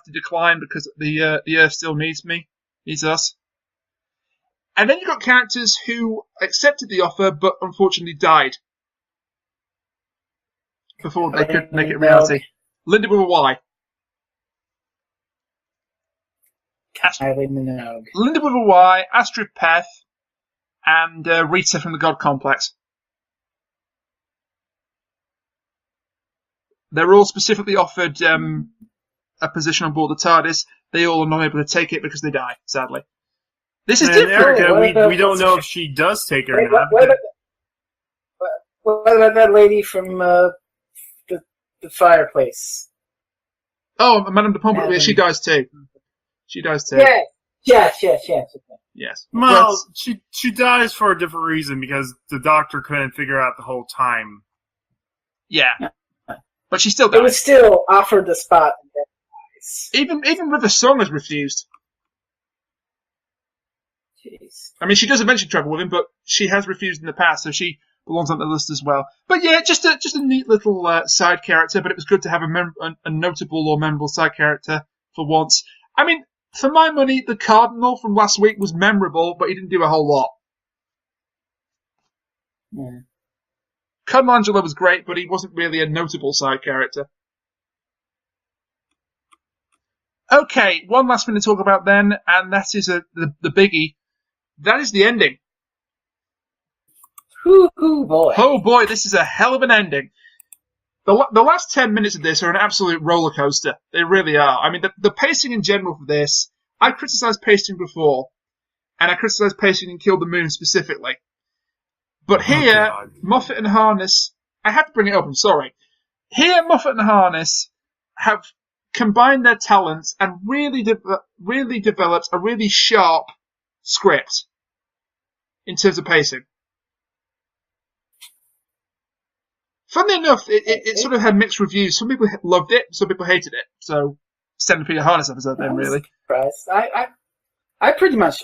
to decline because the Earth still needs me. Needs us. And then you've got characters who accepted the offer, but unfortunately died before they could make it reality. Linda with a Y. Linda with a Y, Astrid Peth, and Rita from the God Complex. They're all specifically offered a position on board the TARDIS. They all are not able to take it because they die, sadly. This is different. Erica, we don't know if she does take it or not. What about that lady from the fireplace? Oh, Madame de Pompadour, she dies too. She dies too. Yes. Well, she dies for a different reason because the doctor couldn't figure out the whole time. Yeah. But she still dies. It was still offered the spot. Even River Song has refused. Jeez. I mean, she does eventually travel with him, but she has refused in the past, so she belongs on the list as well. But yeah, just a neat little side character, but it was good to have a notable or memorable side character for once. I mean, for my money, the Cardinal from last week was memorable, but he didn't do a whole lot. Yeah. Cardinal Angelo was great, but he wasn't really a notable side character. Okay, one last thing to talk about then, and that is the biggie. That is the ending. Boy. Oh boy, this is a hell of an ending. The last 10 minutes of this are an absolute roller coaster. They really are. I mean, the pacing in general for this, I criticised pacing before, and I criticised pacing in Kill the Moon specifically. But here, Moffat and Harness, I have to bring it up, I'm sorry. Here, Moffat and Harness have combined their talents and really developed a really sharp script in terms of pacing. Funnily enough, it sort of had mixed reviews. Some people loved it, some people hated it. So, Stephen Peter Harness episode then, really. I pretty much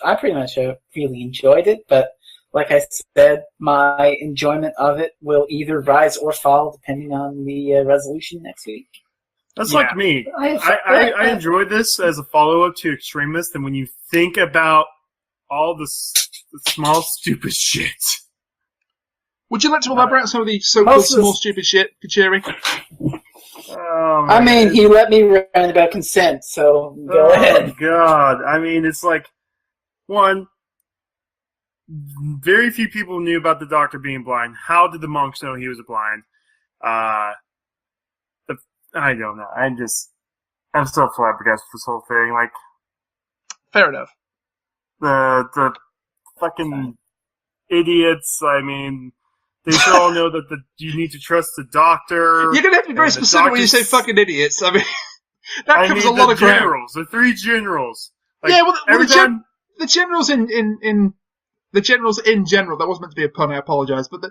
really enjoyed it, but like I said, my enjoyment of it will either rise or fall depending on the resolution next week. That's like me. I enjoyed this as a follow-up to Extremis, and when you think about all the small, stupid shit. Would you like to elaborate on some of the so-called small, stupid shit, Kuchiri? I mean, he let me rant about consent, so go ahead. Oh, God. I mean, it's like, one, very few people knew about the doctor being blind. How did the monks know he was blind? I don't know. I'm so flabbergasted with this whole thing. Like, fair enough. The fucking idiots. I mean, they should all know that you need to trust the doctor. You're gonna have to be very specific when you say fucking idiots. I mean, that covers a lot of ground. The three generals. Like, yeah, well, the generals the generals in general. That wasn't meant to be a pun. I apologise, but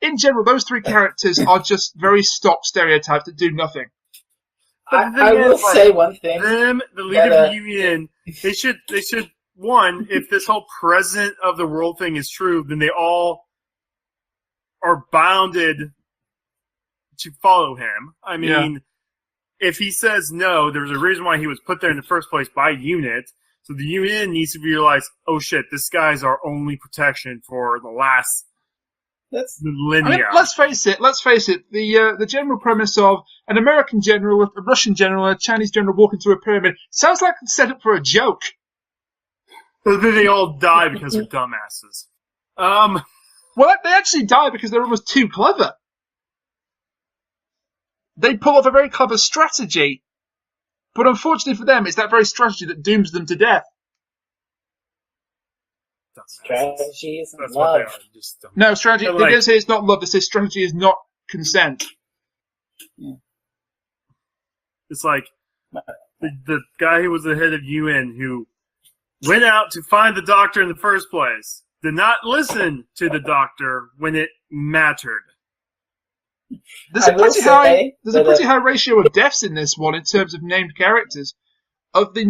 in general, those three characters are just very stock stereotypes that do nothing. I will say one thing. The leader of the union, they should, one, if this whole president of the world thing is true, then they all are bounded to follow him. I mean, if he says no, there's a reason why he was put there in the first place by UNIT. So the UN needs to realize, oh shit, this guy's our only protection for the last That's linear. I mean, let's face it. The general premise of an American general, a Russian general, a Chinese general walking through a pyramid sounds like it's set up for a joke. But then they all die because they're dumbasses. Well, they actually die because they're almost too clever. They pull off a very clever strategy, but unfortunately for them, it's that very strategy that dooms them to death. strategy isn't That's love. what they are. Just No, strategy. They don't say it's not love. They say strategy is not consent. Yeah. It's like the guy who was the head of UN who went out to find the doctor in the first place did not listen to the doctor when it mattered. There's a pretty high ratio of deaths in this one in terms of named characters. Of the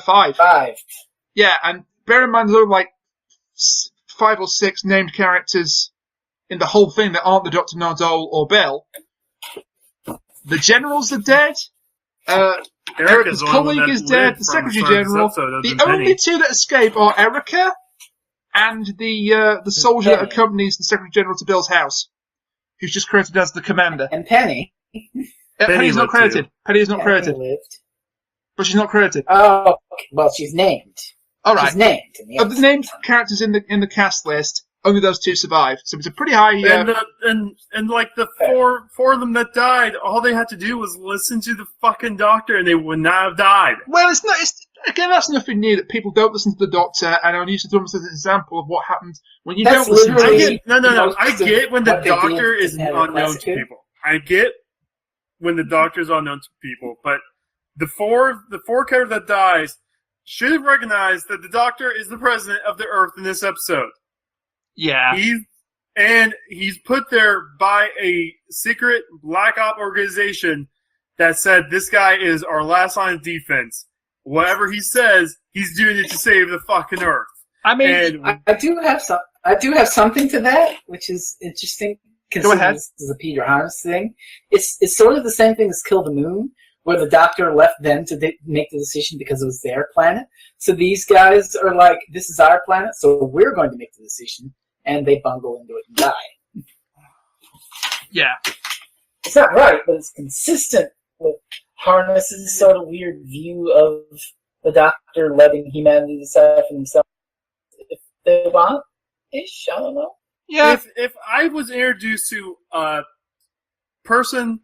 five. Five. Yeah, and bear in mind there are like 5 or 6 named characters in the whole thing that aren't the Dr. Nardole or Bill. The generals are dead. Erica's colleague is dead. The Secretary General. The only 2 that escape are Erica and the soldier that accompanies the Secretary General to Bill's house, who's just credited as the commander. And Penny. Penny's not credited. Penny is not credited. But she's not credited. Oh, okay. Well, she's named. All right. She's named. Of the named characters in the cast list, only those 2 survive. So it's a pretty high. And like the four of them that died, all they had to do was listen to the fucking doctor, and they would not have died. Well, it's not. Again, that's nothing new that people don't listen to the doctor, and I'm used to them as an example of what happens when you don't listen to him. I get when the doctor is unknown to people. I get when the doctor is unknown to people, but the four characters that dies should have recognized that the doctor is the president of the Earth in this episode. Yeah. He's put there by a secret black op organization that said this guy is our last line of defense. Whatever he says, he's doing it to save the fucking Earth. I mean, I do have something to that, which is interesting. Go ahead. This is a Peter Harness thing. It's sort of the same thing as Kill the Moon, where the doctor left them to make the decision because it was their planet. So these guys are like, this is our planet, so we're going to make the decision. And they bungle into it and die. Yeah. It's not right, but it's consistent with Harness's sort of weird view of the doctor letting humanity decide for themselves if they want. Ish, I don't know. Yeah. If I was introduced to a person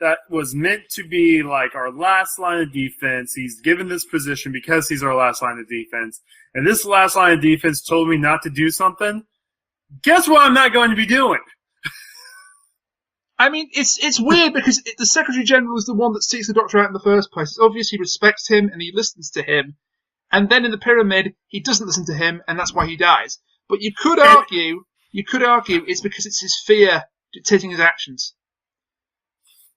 that was meant to be like our last line of defense, he's given this position because he's our last line of defense, and this last line of defense told me not to do something, guess what I'm not going to be doing? I mean, it's weird because the Secretary General is the one that seeks the Doctor out in the first place. It's obvious he respects him and he listens to him. And then in the pyramid, he doesn't listen to him, and that's why he dies. But you could argue it's because it's his fear dictating his actions.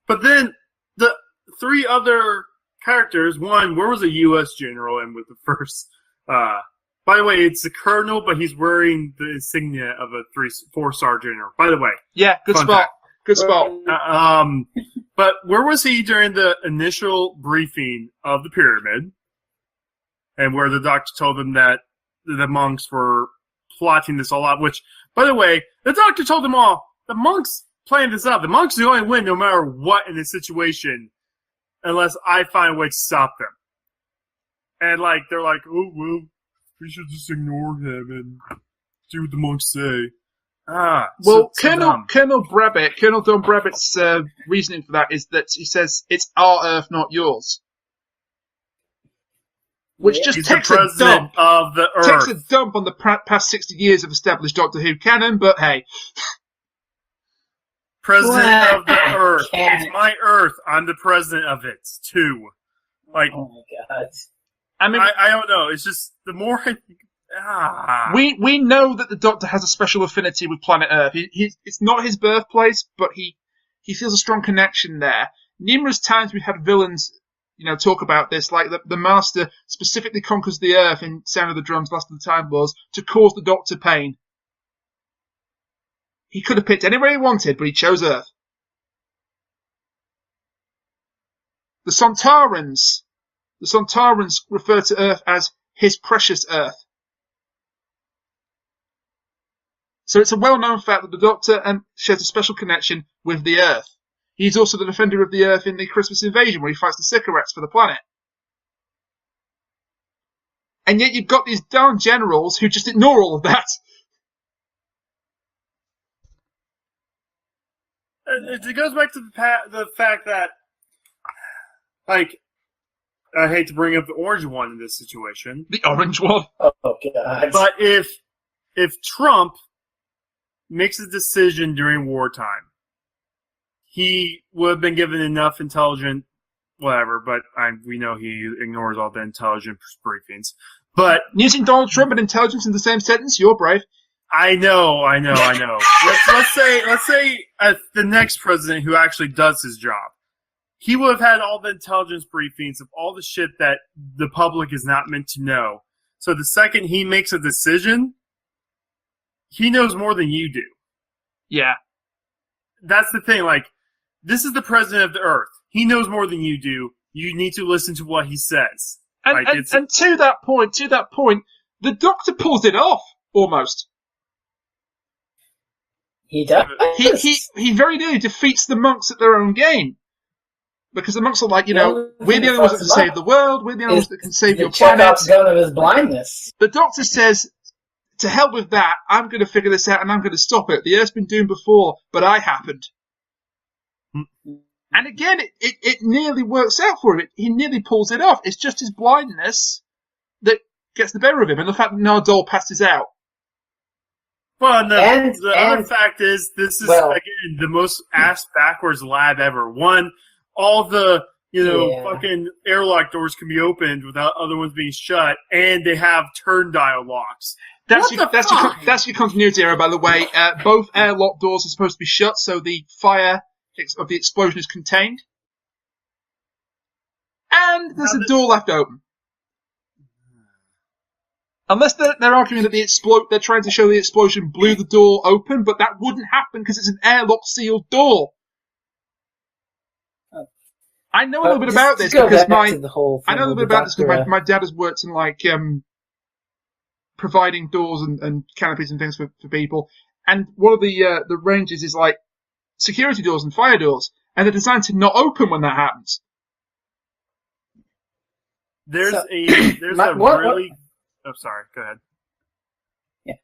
But then the 3 other characters, one, where was a U.S. general in with the first? By the way, it's a colonel, but he's wearing the insignia of a 4-star general. By the way, yeah, good spot. Fact. Good spot. But where was he during the initial briefing of the pyramid? And where the doctor told them that the monks were plotting this all out, which, by the way, the doctor told them all, the monks planned this out. The monks are going to win no matter what in this situation, unless I find a way to stop them. And, like, they're like, oh, well, we should just ignore him and do what the monks say. Well, Colonel Brebbit, Colonel Don Brebbit's reasoning for that is that he says it's our Earth, not yours. Which just takes a dump of the Earth. Takes a dump on the past 60 years of established Doctor Who canon, but hey. President of the Earth. It's my Earth. I'm the president of it, too. Like, oh my god. I mean, I don't know. It's just, the more I think... We know that the Doctor has a special affinity with planet Earth. It's not his birthplace, but he feels a strong connection there. Numerous times we've had villains, talk about this, like the Master specifically conquers the Earth in Sound of the Drums, Last of the Time Lords, to cause the Doctor pain. He could have picked anywhere he wanted, but he chose Earth. The Sontarans refer to Earth as his precious Earth. So it's a well-known fact that the Doctor shares a special connection with the Earth. He's also the defender of the Earth in the Christmas Invasion, where he fights the Sycorax for the planet. And yet you've got these darn generals who just ignore all of that. It goes back to the fact that, like, I hate to bring up the orange one in this situation. The orange one? Oh, God. But if Trump makes a decision during wartime, he would have been given enough intelligent whatever, but we know he ignores all the intelligence briefings. But using Donald Trump and intelligence in the same sentence, you're brave. I know. Let's say the next president who actually does his job, he would have had all the intelligence briefings of all the shit that the public is not meant to know. So the second he makes a decision, he knows more than you do. Yeah. That's the thing. Like, this is the president of the Earth. He knows more than you do. You need to listen to what he says. And to that point, the Doctor pulls it off, almost. He does. He very nearly defeats the monks at their own game. Because the monks are like, we're the only ones that can save the world, we're the only ones that can save your planet. Chekhov's gun of his blindness. The Doctor says, to hell with that, I'm going to figure this out and I'm going to stop it. The Earth's been doomed before, but I happened. And again, it nearly works out for him. He nearly pulls it off. It's just his blindness that gets the better of him, and the fact that Nardole passes out. Well, the other fact is, this is, again, the most ass-backwards lab ever. One, all the, fucking airlock doors can be opened without other ones being shut, and they have turn dial locks. That's your continuity error, by the way. Both airlock doors are supposed to be shut, so the fire of the explosion is contained. And there's a door left open. Unless they're arguing that they're trying to show the explosion blew the door open, but that wouldn't happen because it's an airlock sealed door. I know a little bit about this because my dad has worked in providing doors and canopies and things for people. And one of the ranges is like security doors and fire doors, and they're designed to not open when that happens. Oh, sorry. Go ahead. Yeah.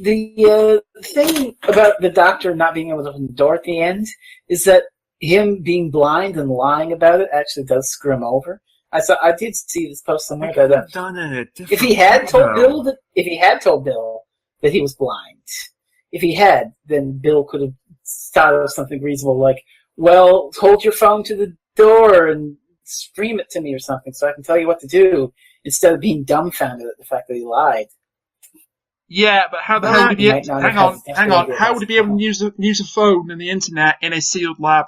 The thing about the Doctor not being able to open the door at the end is that him being blind and lying about it actually does screw him over. I did see this post somewhere that if he had told Bill that he was blind, then Bill could have started something reasonable like, well, hold your phone to the door and scream it to me or something so I can tell you what to do, instead of being dumbfounded at the fact that he lied. Yeah, but how the hell would he be hang on. How would he be able to use a phone and the internet in a sealed lab?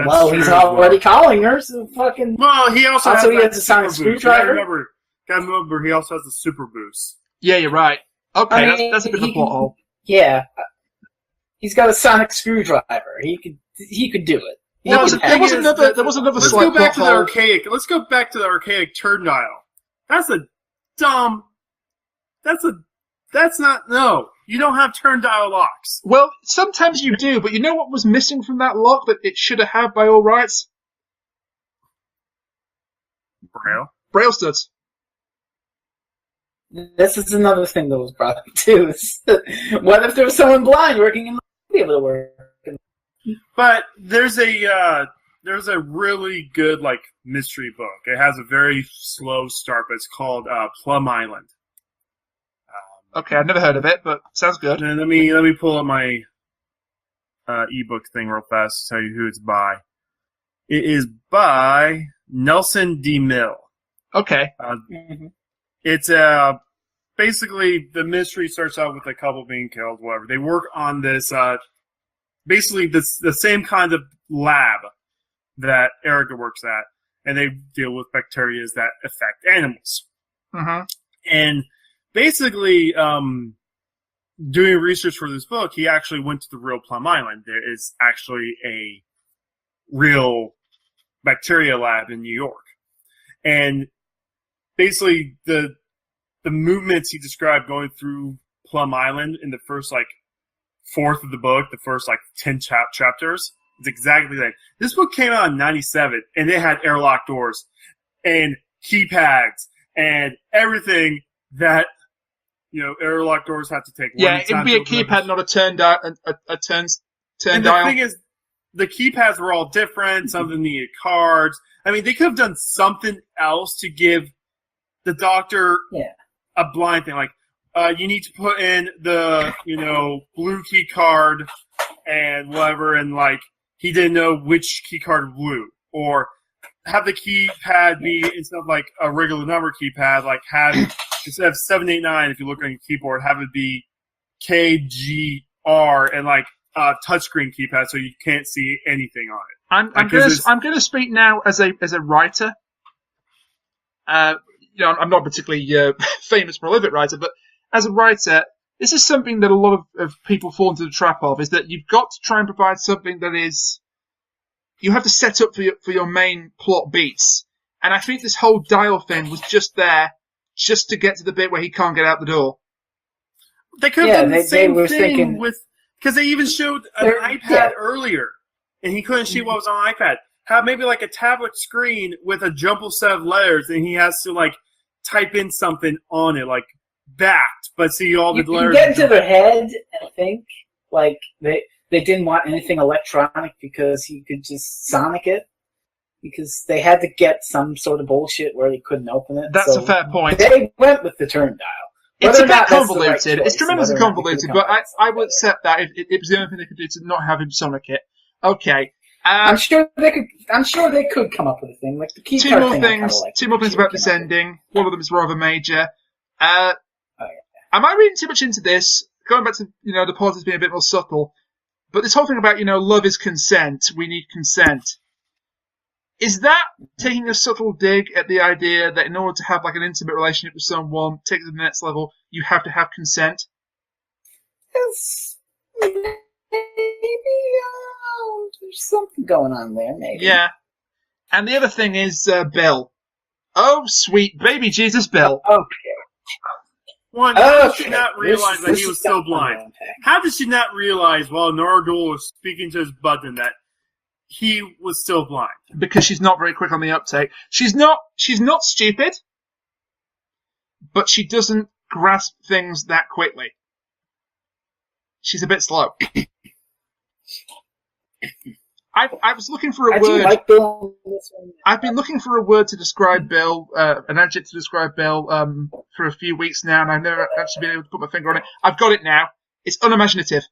Well, he's already calling her, so fucking... Well, he also has a sonic screwdriver. Gotta remember, he also has a super boost. Yeah, you're right. Okay, that's a bit of a plot hole. Yeah. He's got a sonic screwdriver. He could do it. There was another slight plot hole. Let's go back to the archaic turn dial. No. You don't have turn dial locks. Well, sometimes you do, but you know what was missing from that lock that it should have had by all rights? Braille studs. This is another thing that was brought up too. What if there was someone blind working in the be able to work? But there's a really good mystery book. It has a very slow start, but it's called Plum Island. Okay, I've never heard of it, but sounds good. And let me pull up my ebook thing real fast to tell you who it's by. It is by Nelson D. Mill. Okay. It's basically the mystery starts out with a couple being killed. Whatever, they work on this. Basically, the same kind of lab that Erica works at, and they deal with bacteria that affect animals. And basically, doing research for this book, he actually went to the real Plum Island. There is actually a real bacteria lab in New York. And basically, the the movements he described going through Plum Island in the first fourth of the book, the first 10 chapters, it's exactly that. This book came out in 97, and it had airlock doors and keypads and everything that airlock doors have to take. Yeah, it would be a keypad, not a turn dial. A turn and dial. The thing is, the keypads were all different. Some of them needed cards. I mean, they could have done something else to give the doctor a blind thing, you need to put in the blue key card and whatever, and he didn't know which key card blue, or have the keypad be instead of a regular number keypad, have instead of 789 if you look on your keyboard, have it be KGR and touchscreen keypad so you can't see anything on it. I'm going to speak now as a writer. I'm not a particularly famous, prolific writer, but as a writer, this is something that a lot of people fall into the trap of, is that you've got to try and provide something that is... You have to set up for your main plot beats. And I think this whole dial thing was just there just to get to the bit where he can't get out the door. They could have done the same thing with... Because they even showed an iPad earlier, and he couldn't see what was on the iPad. Have maybe a tablet screen with a jumbled set of letters, and he has to type in something on it, backed, but see all the letters. You get into their head and think they didn't want anything electronic because he could just sonic it, because they had to get some sort of bullshit where he couldn't open it. That's a fair point. They went with the turn dial. It's a bit convoluted. It's tremendously convoluted, but I would accept that if it was the only thing they could do to not have him sonic it. Okay. I'm sure they could come up with a thing the key two more things about this ending. One of them is rather major. Am I reading too much into this? Going back to the politics being a bit more subtle, but this whole thing about love is consent. We need consent. Is that taking a subtle dig at the idea that in order to have an intimate relationship with someone, take it to the next level, you have to have consent? Yes. Maybe there's something going on there, maybe. Yeah. And the other thing is Bill. Oh, sweet baby Jesus, Bill. Okay. One, how did she not realize that he was still blind? How did she not realize while Nardole was speaking to his button that he was still blind? Because she's not very quick on the uptake. She's not stupid, but she doesn't grasp things that quickly. She's a bit slow. I was looking for a word. Like Bill in this one. I've been looking for a word to describe Bill, an adjective to describe Bill, for a few weeks now, and I've never actually been able to put my finger on it. I've got it now. It's unimaginative.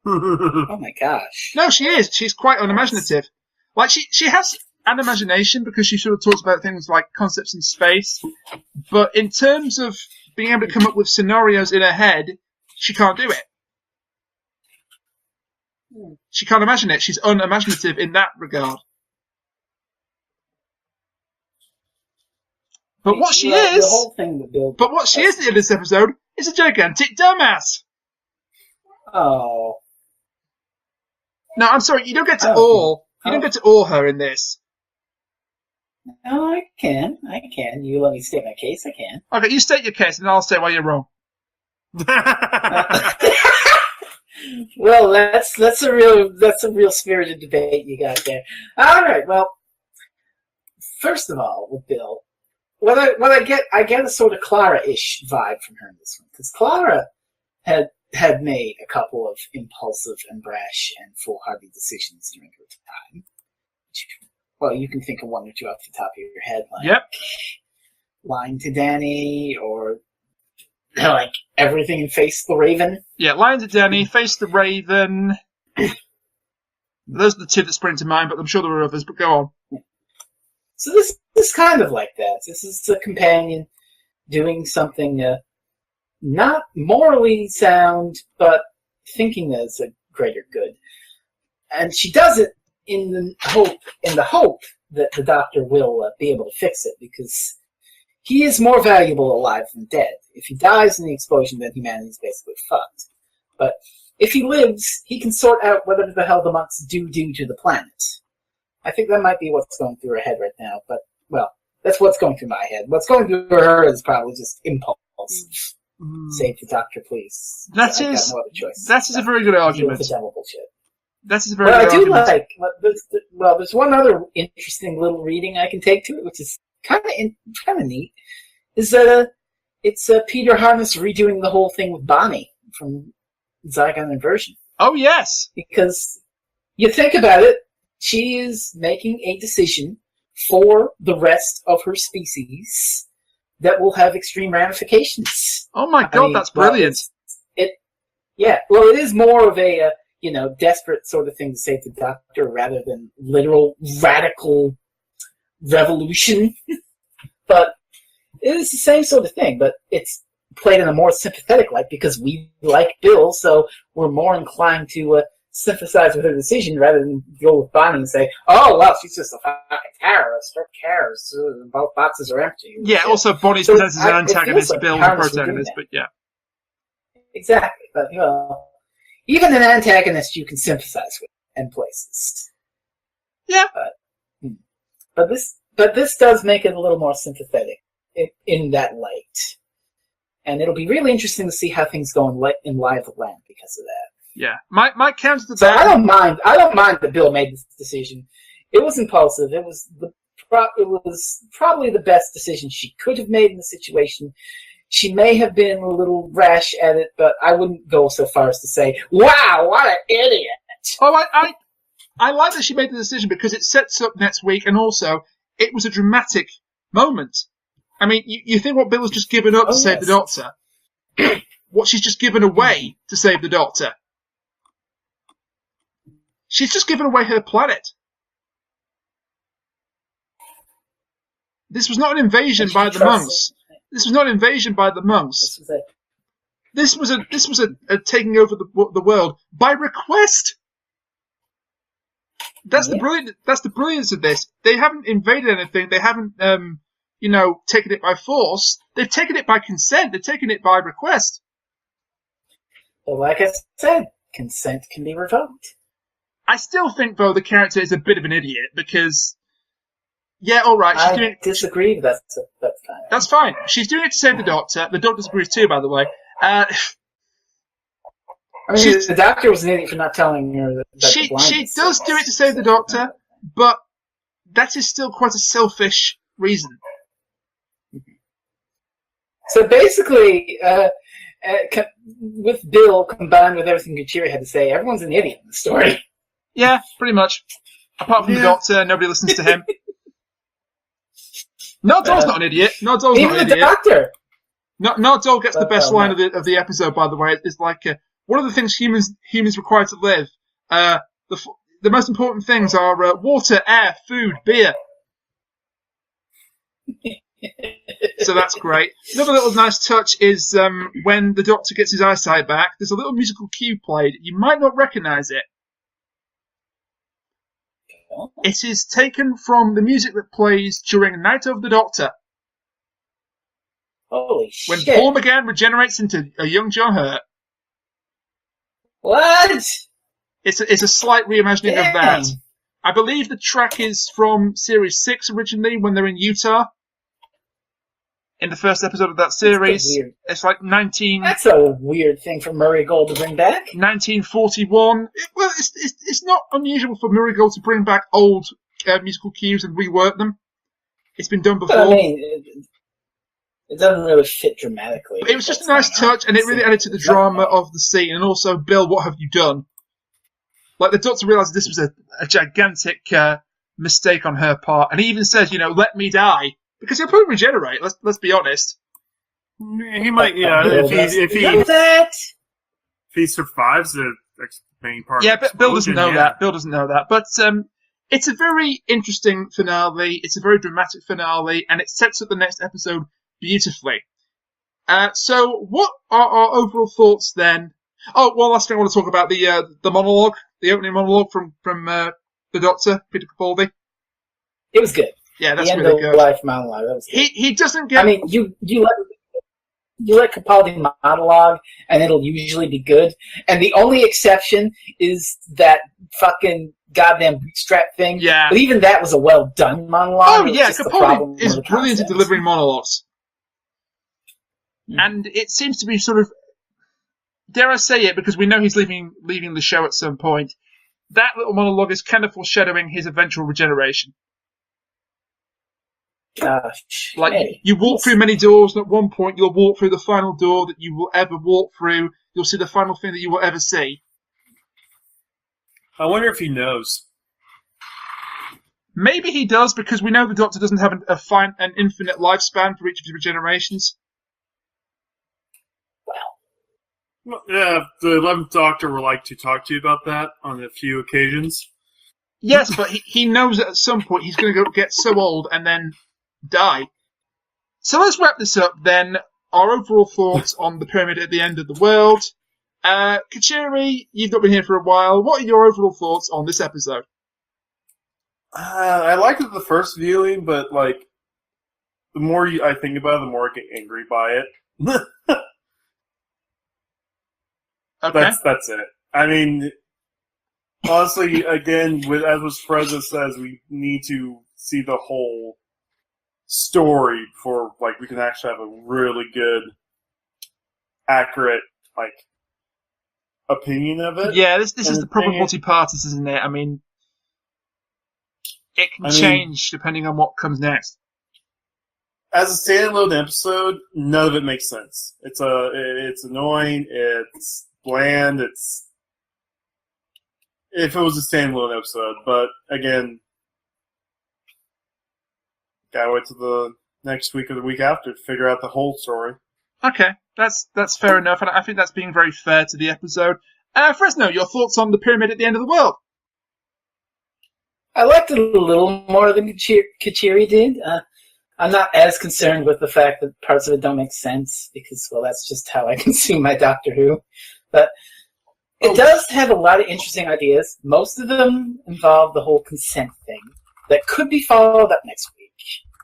Oh my gosh. No, she is. She's quite unimaginative. She has an imagination because she sort of talks about things like concepts in space, but in terms of being able to come up with scenarios in her head, she can't do it. She can't imagine it. She's unimaginative in that regard. But what she is, in this episode is a gigantic dumbass. Oh. No, I'm sorry. You don't get to You don't get to awe her in this. No, I can. You let me state my case. I can. Okay, you state your case, and I'll say why you're wrong. Well, that's a real spirited debate you got there. All right. Well, first of all, with Bill, I get a sort of Clara-ish vibe from her in this one, because Clara had made a couple of impulsive and brash and foolhardy decisions during her time. Well, you can think of one or two off the top of your head, lying to Danny, or everything in Face the Raven. Yeah, lying to Danny, Face the Raven. Those are the two that spring to mind, but I'm sure there are others, but go on. So this is kind of like that. This is a companion doing something not morally sound, but thinking that it's a greater good. And she does it in the hope that the Doctor will be able to fix it, because he is more valuable alive than dead. If he dies in the explosion, then humanity's basically fucked. But if he lives, he can sort out whatever the hell the monks do to the planet. I think that might be what's going through her head right now, but, well, That's what's going through my head. What's going through her is probably just impulse. Save the doctor, please. That is a very good argument. That is a very good argument. I do like. There's one other interesting little reading I can take to it, which is kind of neat. Is that it's Peter Harness redoing the whole thing with Bonnie from Zygon Inversion. Oh yes, because you think about it, she is making a decision for the rest of her species that will have extreme ramifications. Oh my god, that's brilliant. It is more of a desperate sort of thing to save the doctor rather than literal radical revolution. But it is the same sort of thing, but it's played in a more sympathetic light because we like Bill, so we're more inclined to sympathize with her decision rather than go with Bonnie and say, "Oh, well, she's just a fucking terrorist. Her cares. Both boxes are empty." Yeah, also Bonnie's presented as an antagonist, like Bill's a protagonist, but yeah. Exactly, but even an antagonist you can sympathize with in places. Yeah. But this does make it a little more sympathetic in that light. And it'll be really interesting to see how things go in Lie of the Land because of that. Yeah. My counter to so that... I don't mind that Bill made this decision. It was impulsive. It was probably the best decision she could have made in the situation. She may have been a little rash at it, but I wouldn't go so far as to say, "Wow, what an idiot!" Oh, I like that she made the decision because it sets up next week, and also it was a dramatic moment. I mean, you think what Bill has just given up to save the Doctor, what she's just given away to save the Doctor. She's just given away her planet. This was not an invasion by the monks. This was not an invasion by the monks. This was a taking over the world by request. That's the brilliance of this. They haven't invaded anything. They haven't taken it by force. They've taken it by consent. They've taken it by request. Well, like I said, consent can be revoked. I still think, though, the character is a bit of an idiot because. Yeah, all right. I disagree. That's fine. That's fine. She's doing it to save the Doctor. The Doctor disagrees too, by the way. The Doctor was an idiot for not telling her that she does do it to save the Doctor, but that is still quite a selfish reason. So basically, with Bill combined with everything Kuchiri had to say, everyone's an idiot in the story. Yeah, pretty much. Apart from the Doctor, nobody listens to him. Nardol's not an idiot. Nardol's not an idiot. Even the Doctor. Nardol gets the best line of the episode, by the way. It's like one of the things humans require to live. The most important things are water, air, food, beer. So that's great. Another little nice touch is when the Doctor gets his eyesight back. There's a little musical cue played. You might not recognise it. It is taken from the music that plays during Night of the Doctor. Holy shit. When Paul McGann regenerates into a young John Hurt. What? It's a slight reimagining of that. I believe the track is from Series 6 originally, when they're in Utah. In the first episode of that series. It's like 19... That's a weird thing for Murray Gold to bring back. 1941. It's not unusual for Murray Gold to bring back old musical cues and rework them. It's been done before. But, I mean, it doesn't really fit dramatically. But it was just a nice touch, and it really added to the drama of the scene. And also, Bill, what have you done? Like, the Doctor realised this was a gigantic mistake on her part. And he even says, let me die. Because he'll probably regenerate. Let's be honest. He might, if he survives the main part. Yeah, but Bill doesn't know that. Bill doesn't know that. But it's a very interesting finale. It's a very dramatic finale, and it sets up the next episode beautifully. So, what are our overall thoughts then? Oh, one last thing I want to talk about the monologue, the opening monologue from the Doctor, Peter Capaldi. It was good. Yeah, that's the really good. Life monologue. That was good. He doesn't get. I mean, you let Capaldi monologue, and it'll usually be good. And the only exception is that fucking goddamn bootstrap thing. Yeah. But even that was a well-done monologue. Oh, yeah, Capaldi is brilliant at delivering monologues. And it seems to be sort of, dare I say it, because we know he's leaving the show at some point, that little monologue is kind of foreshadowing his eventual regeneration. Gosh. Like, hey, you walk through many doors, and at one point you'll walk through the final door that you will ever walk through. You'll see the final thing that you will ever see. I wonder if he knows. Maybe he does, because we know the Doctor doesn't have an infinite lifespan for each of his regenerations. Yeah, the 11th Doctor would like to talk to you about that on a few occasions. Yes, but he knows that at some point he's going to get so old and then die. So let's wrap this up then. Our overall thoughts on the pyramid at the end of the world. Kuchiri, you've not been here for a while. What are your overall thoughts on this episode? I liked it the first viewing, but like the more I think about it, the more I get angry by it. Okay. That's it. I mean, honestly, again, as was Freza says, we need to see the whole story before, like, we can actually have a really good, accurate, like, opinion of it. Yeah, this is the proper multi-partis, isn't it? I mean, it can change depending on what comes next. As a standalone episode, none of it makes sense. It's annoying. It's bland. If it was a standalone episode, but again, gotta wait till the next week or the week after to figure out the whole story. Okay, that's fair enough, and I think that's being very fair to the episode. Fresno, your thoughts on the pyramid at the end of the world? I liked it a little more than Kuchiri did. I'm not as concerned with the fact that parts of it don't make sense, because, well, that's just how I consume my Doctor Who. But it does have a lot of interesting ideas. Most of them involve the whole consent thing that could be followed up next week,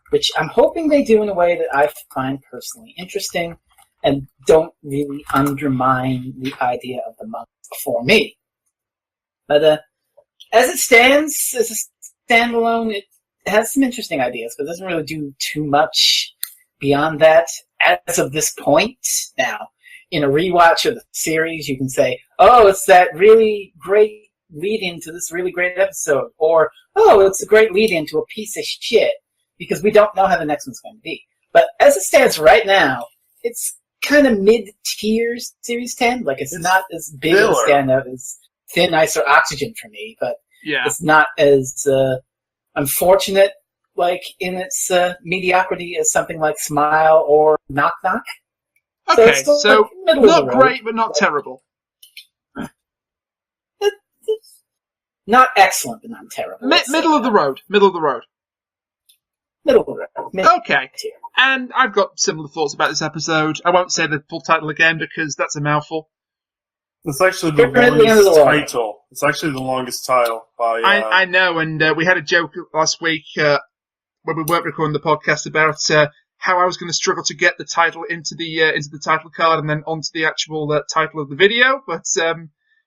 which I'm hoping they do in a way that I find personally interesting and don't really undermine the idea of the monk for me. But as it stands, as a standalone, it has some interesting ideas, but it doesn't really do too much beyond that as of this point. Now, in a rewatch of the series, you can say, oh, it's that really great lead-in to this really great episode, or, oh, it's a great lead-in to a piece of shit, because we don't know how the next one's going to be. But as it stands right now, it's kind of mid-tier Series 10. Like, it's not as big of a standout as Thin Ice or Oxygen for me, but it's not as unfortunate, like, in its mediocrity as something like Smile or Knock Knock. Okay, so like not great, but not terrible. Not excellent, but not terrible. Middle of the road. Middle of the road. Middle of the road. Okay. And I've got similar thoughts about this episode. I won't say the full title again because that's a mouthful. It's actually the longest title. It's actually the longest title. I know, and we had a joke last week when we weren't recording the podcast about how I was going to struggle to get the title into the title card and then onto the actual title of the video, but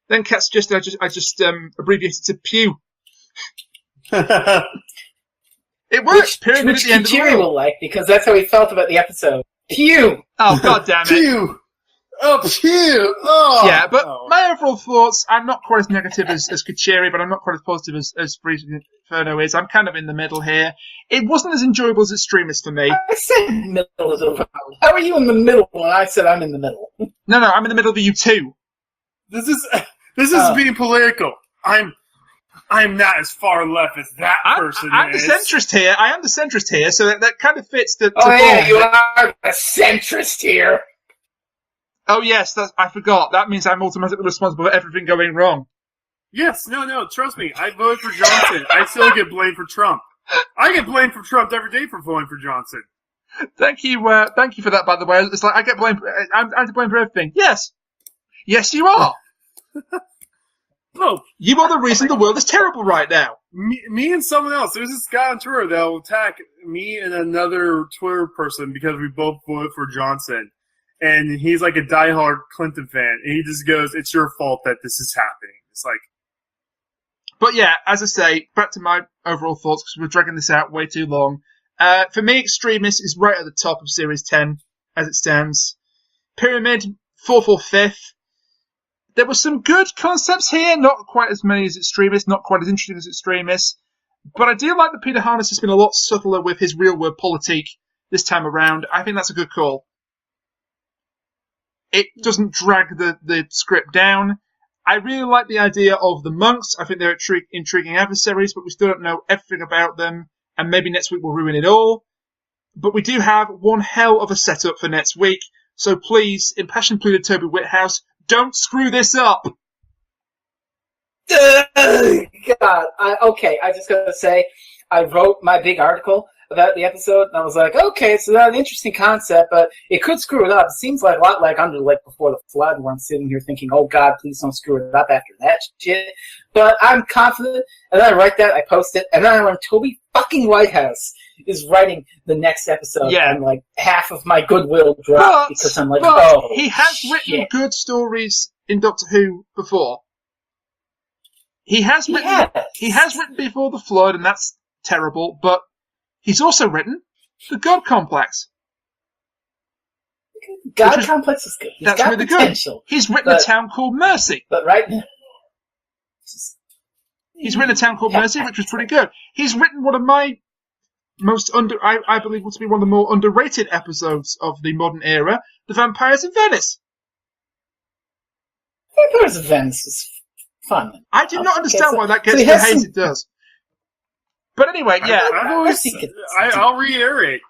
then Kat suggested I just abbreviate it to Pew. It works. Pyramid at the end of the world. Will like, because that's how he felt about the episode. Pew. Oh, god damn it. Pew. Oh, Pew. Oh. Yeah, but my overall thoughts, I'm not quite as negative as Kuchiri, but I'm not quite as positive as FreezingInferno is. I'm kind of in the middle here. It wasn't as enjoyable as Extremis for me. I said middle of the road. How are you in the middle when I said I'm in the middle? No, I'm in the middle of you too. This is being political. I'm not as far left as that person is. I'm the centrist here. I am the centrist here, so that kind of fits the... yeah, you are the centrist here. Oh, yes, I forgot. That means I'm automatically responsible for everything going wrong. Yes, no, trust me. I voted for Johnson. I still get blamed for Trump. I get blamed for Trump every day for voting for Johnson. Thank you for that, by the way. It's like I get blamed. I'm to blame for everything. Yes, you are. No, you are the reason the world is terrible right now. Me and someone else. There's this guy on Twitter that will attack me and another Twitter person because we both voted for Johnson. And he's like a diehard Clinton fan. And he just goes, it's your fault that this is happening. It's like... But yeah, as I say, back to my overall thoughts, because we're dragging this out way too long. For me, Extremis is right at the top of Series 10, as it stands. Pyramid, 4th or 5th. There were some good concepts here, not quite as many as Extremis, not quite as interesting as Extremis. But I do like that Peter Harness has been a lot subtler with his real-world politique this time around. I think that's a good call. It doesn't drag the script down. I really like the idea of the monks. I think they're intriguing adversaries, but we still don't know everything about them, and maybe next week will ruin it all. But we do have one hell of a setup for next week, so please, impassioned pleader Toby Whithouse, don't screw this up! God, I just gotta say, I wrote my big article about the episode, and I was like, okay, so that's an interesting concept, but it could screw it up. It seems like a lot like Under the Lake Before the Flood, where I'm sitting here thinking, oh God, please don't screw it up after that shit. But I'm confident, and then I write that, I post it, and then I learn Toby fucking Whitehouse is writing the next episode, and like half of my goodwill dropped because I'm like, oh, he has written good stories in Doctor Who before. He has written Before the Flood, and that's terrible, but he's also written The God Complex. God Complex is good. That's really potential. Good. He's written A Town Called Mercy. But right now... He's written A Town Called Mercy, which was pretty good. He's written one of my most I believe to be one of the more underrated episodes of the modern era, The Vampires of Venice. Vampires of Venice is fun. I do not understand why that gets the hate it does. But anyway, yeah. I'll reiterate.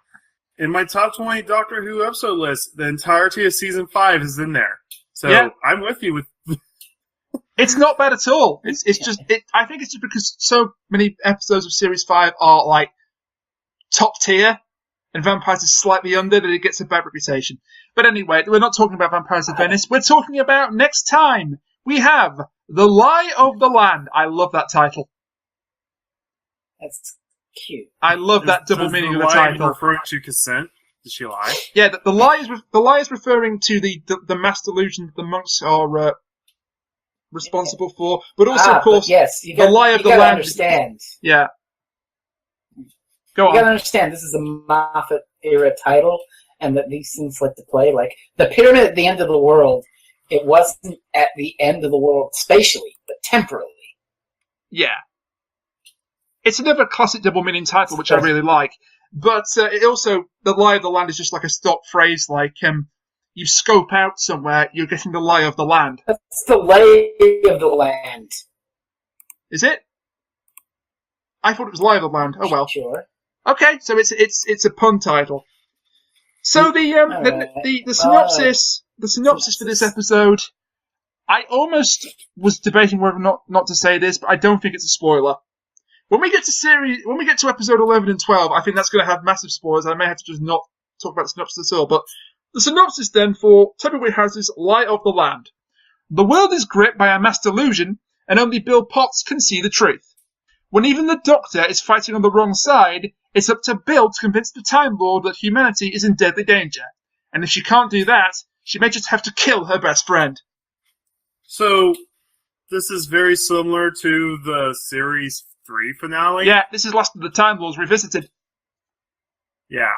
In my top 20 Doctor Who episode list, the entirety of Season 5 is in there. So yeah. I'm with you with... It's not bad at all. It's just... I think it's just because so many episodes of Series 5 are, like, top tier, and Vampires is slightly under, that it gets a bad reputation. But anyway, we're not talking about Vampires of Venice. We're talking about next time. We have The Lie of the Land. I love that title. That's cute. I love that double meaning of the title. Referring to consent? Did she lie? Yeah, the lie is referring to the mass delusion that the monks are responsible for, but also, of course, the lie of the land. Understand. Yeah. Go on. You gotta understand, this is a Moffat era title, and that these things like to play. Like the pyramid at the end of the world, it wasn't at the end of the world spatially, but temporally. Yeah. It's another classic double meaning title, which I really like. But it also, the lie of the land is just like a stock phrase, like you scope out somewhere, you're getting the lie of the land. That's the lay of the land. Is it? I thought it was lie of the land. Oh well. Sure. Okay, so it's a pun title. So the synopsis for this episode, I almost was debating whether or not to say this, but I don't think it's a spoiler. When we get to episode 11 and 12, I think that's going to have massive spoilers. I may have to just not talk about the synopsis at all. But the synopsis then for Toby Whithouse's Lie of the Land. The world is gripped by a mass delusion, and only Bill Potts can see the truth. When even the Doctor is fighting on the wrong side, it's up to Bill to convince the Time Lord that humanity is in deadly danger. And if she can't do that, she may just have to kill her best friend. So, this is very similar to the Series 3 finale? Yeah, this is Last of the Time Lords revisited. Yeah.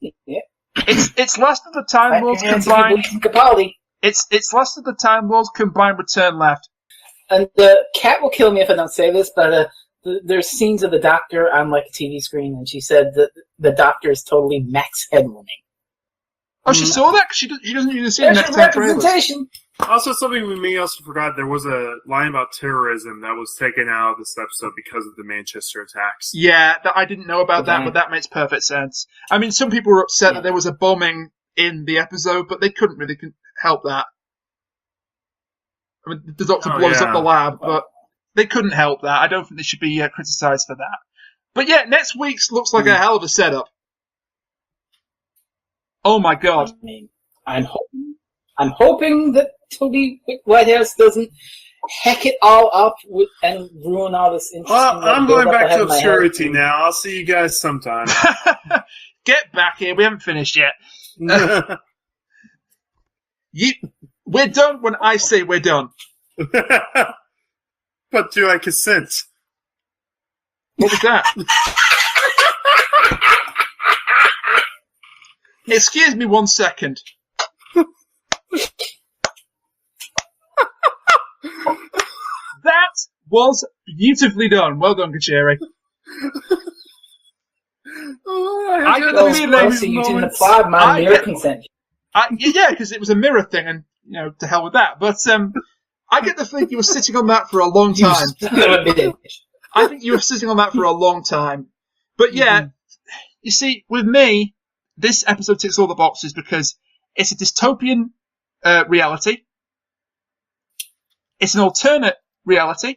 Yeah. It's Last of the Time Lords combined... It's Last of the Time Lords combined with Turn Left. And the cat will kill me if I don't say this, but there's scenes of the Doctor on like a TV screen, and she said that the Doctor is totally Max Headrooming. Oh, she saw that? She doesn't usually see the next time representation. Also, something we may also forgot, there was a line about terrorism that was taken out of this episode because of the Manchester attacks. Yeah, I didn't know about that, but that makes perfect sense. I mean, some people were upset that there was a bombing in the episode, but they couldn't really help that. I mean, the Doctor blows up the lab, but they couldn't help that. I don't think they should be criticised for that. But yeah, next week's looks like a hell of a setup. Oh my god. I mean, I'm hoping that Toby Whitehouse doesn't heck it all up and ruin all this interesting... Well, I'm going back to obscurity now. I'll see you guys sometime. Get back here. We haven't finished yet. We're done when I say we're done. But do I consent? What was that? Excuse me 1 second. That was beautifully done. Well done, Kuchiri. I get the feeling you didn't applaud my mirror consent. Yeah, because it was a mirror thing, and to hell with that. But I get the feeling you were sitting on that for a long time. I think you were sitting on that for a long time. But yeah, you see, with me, this episode ticks all the boxes because it's a dystopian reality. It's an alternate reality.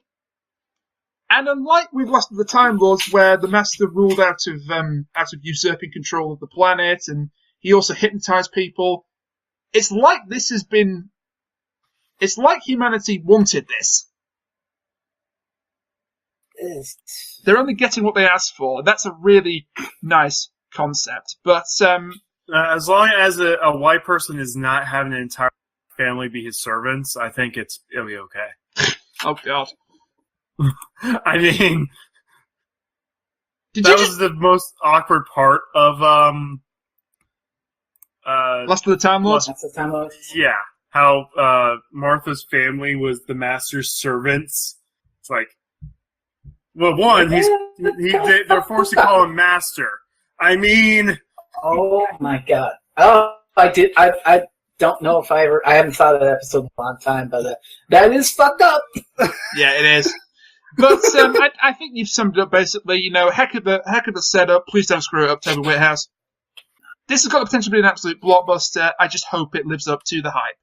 And unlike with Last of the Time Lords, where the Master ruled out of usurping control of the planet, and he also hypnotized people, it's like this has been. It's like humanity wanted this. They're only getting what they asked for. That's a really nice concept. But as long as a white person is not having an entire family be his servants, I think it'll be okay. Oh God. I mean, that was the most awkward part of Last of the Time Lords? Last of the Time Lords? Yeah. How Martha's family was the Master's servants. It's like, well, one, they're forced to call him Master. I mean... Oh my God. Oh, I don't know if I haven't thought of that episode in a long time, but that is fucked up. Yeah, it is. But I think you've summed it up basically. Heck of the setup. Please don't screw it up, Toby Whithouse. This has got the potential to be an absolute blockbuster. I just hope it lives up to the hype.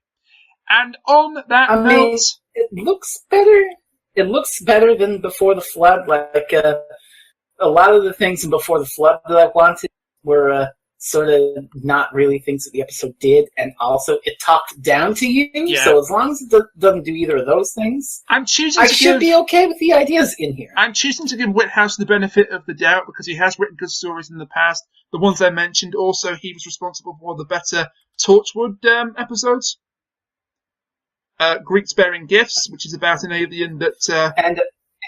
And on that note, it looks better. It looks better than Before the Flood. Like a lot of the things in Before the Flood that I wanted were sort of not really things that the episode did, and also it talked down to you. Yeah. So as long as it doesn't do either of those things, I should be okay with the ideas in here. I'm choosing to give Whithouse the benefit of the doubt because he has written good stories in the past. The ones I mentioned, also he was responsible for the better Torchwood episodes. Greeks Bearing Gifts, which is about an alien that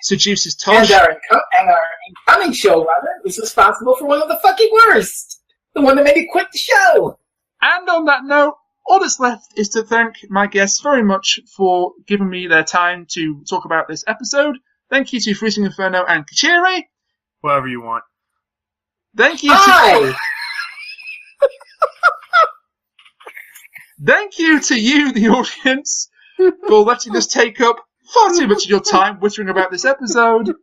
seduces Tosh. And our incoming showrunner was responsible for one of the fucking worst. The one that made me quit the show. And on that note, all that's left is to thank my guests very much for giving me their time to talk about this episode. Thank you to Freezing Inferno and Kuchiri. Whatever you want. Thank you Thank you to you, the audience, for letting us take up far too much of your time whittering about this episode.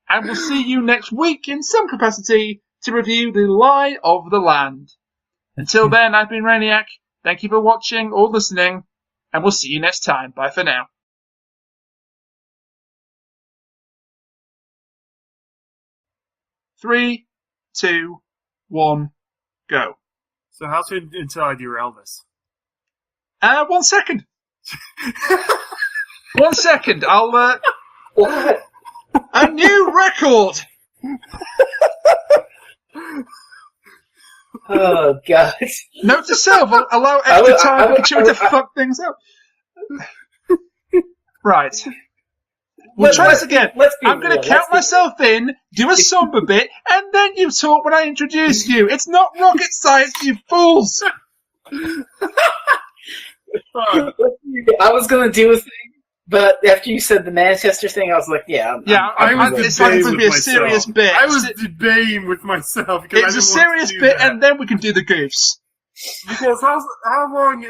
And we'll see you next week in some capacity to review The Lie of the Land. Until then, I've been Rainiac. Thank you for watching or listening, and we'll see you next time. Bye for now. 3, 2, 1, go. So how soon until I derail this? 1 second. 1 second. I'll What? A new record. Oh God! Note to self: allow extra time for Kuchiri to fuck things up. Right. We'll try this again. I'm going to count myself in, do a somber bit, and then you talk when I introduce you. It's not rocket science, you fools. I was going to do a thing, but after you said the Manchester thing, I was like, yeah. It's going to be a serious bit. I was debating with myself. It's a serious bit, and then we can do the goofs. Because how long...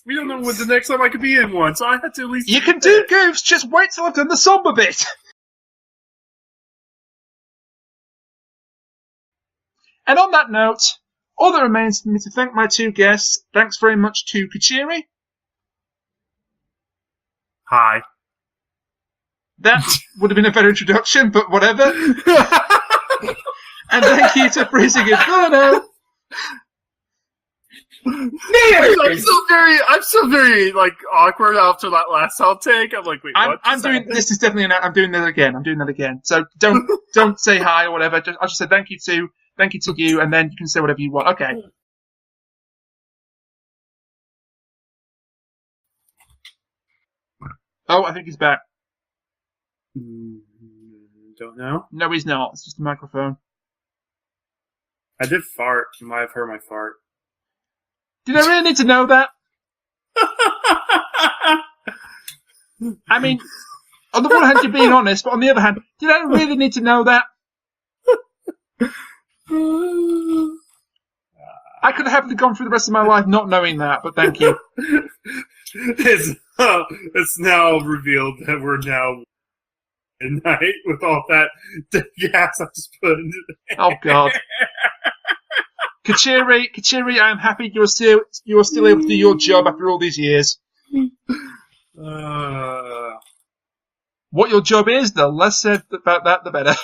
we don't know when the next time I could be in one, so I had to at least... You can do goofs, just wait till I've done the somber bit. And on that note, all that remains for me to thank my two guests. Thanks very much to Kuchiri. Hi. That would have been a better introduction, but whatever. And thank you to Freezing Inferno. I'm still very like awkward after that last outtake. I'm like, wait, what? I'm doing this is definitely I'm doing that again. So don't say hi or whatever. I'll just say thank you to you, and then you can say whatever you want. Okay. Oh, I think he's back. Don't know. No, he's not. It's just a microphone. I did fart. You might have heard my fart. Did I really need to know that? I mean, on the one hand, you're being honest, but on the other hand, did I really need to know that? I could have happily gone through the rest of my life not knowing that, but thank you. It's now revealed that we're now at night with all that gas I just put into the Oh, God. Kuchiri, I'm happy you're still able to do your job after all these years. What your job is, the less said about that, the better.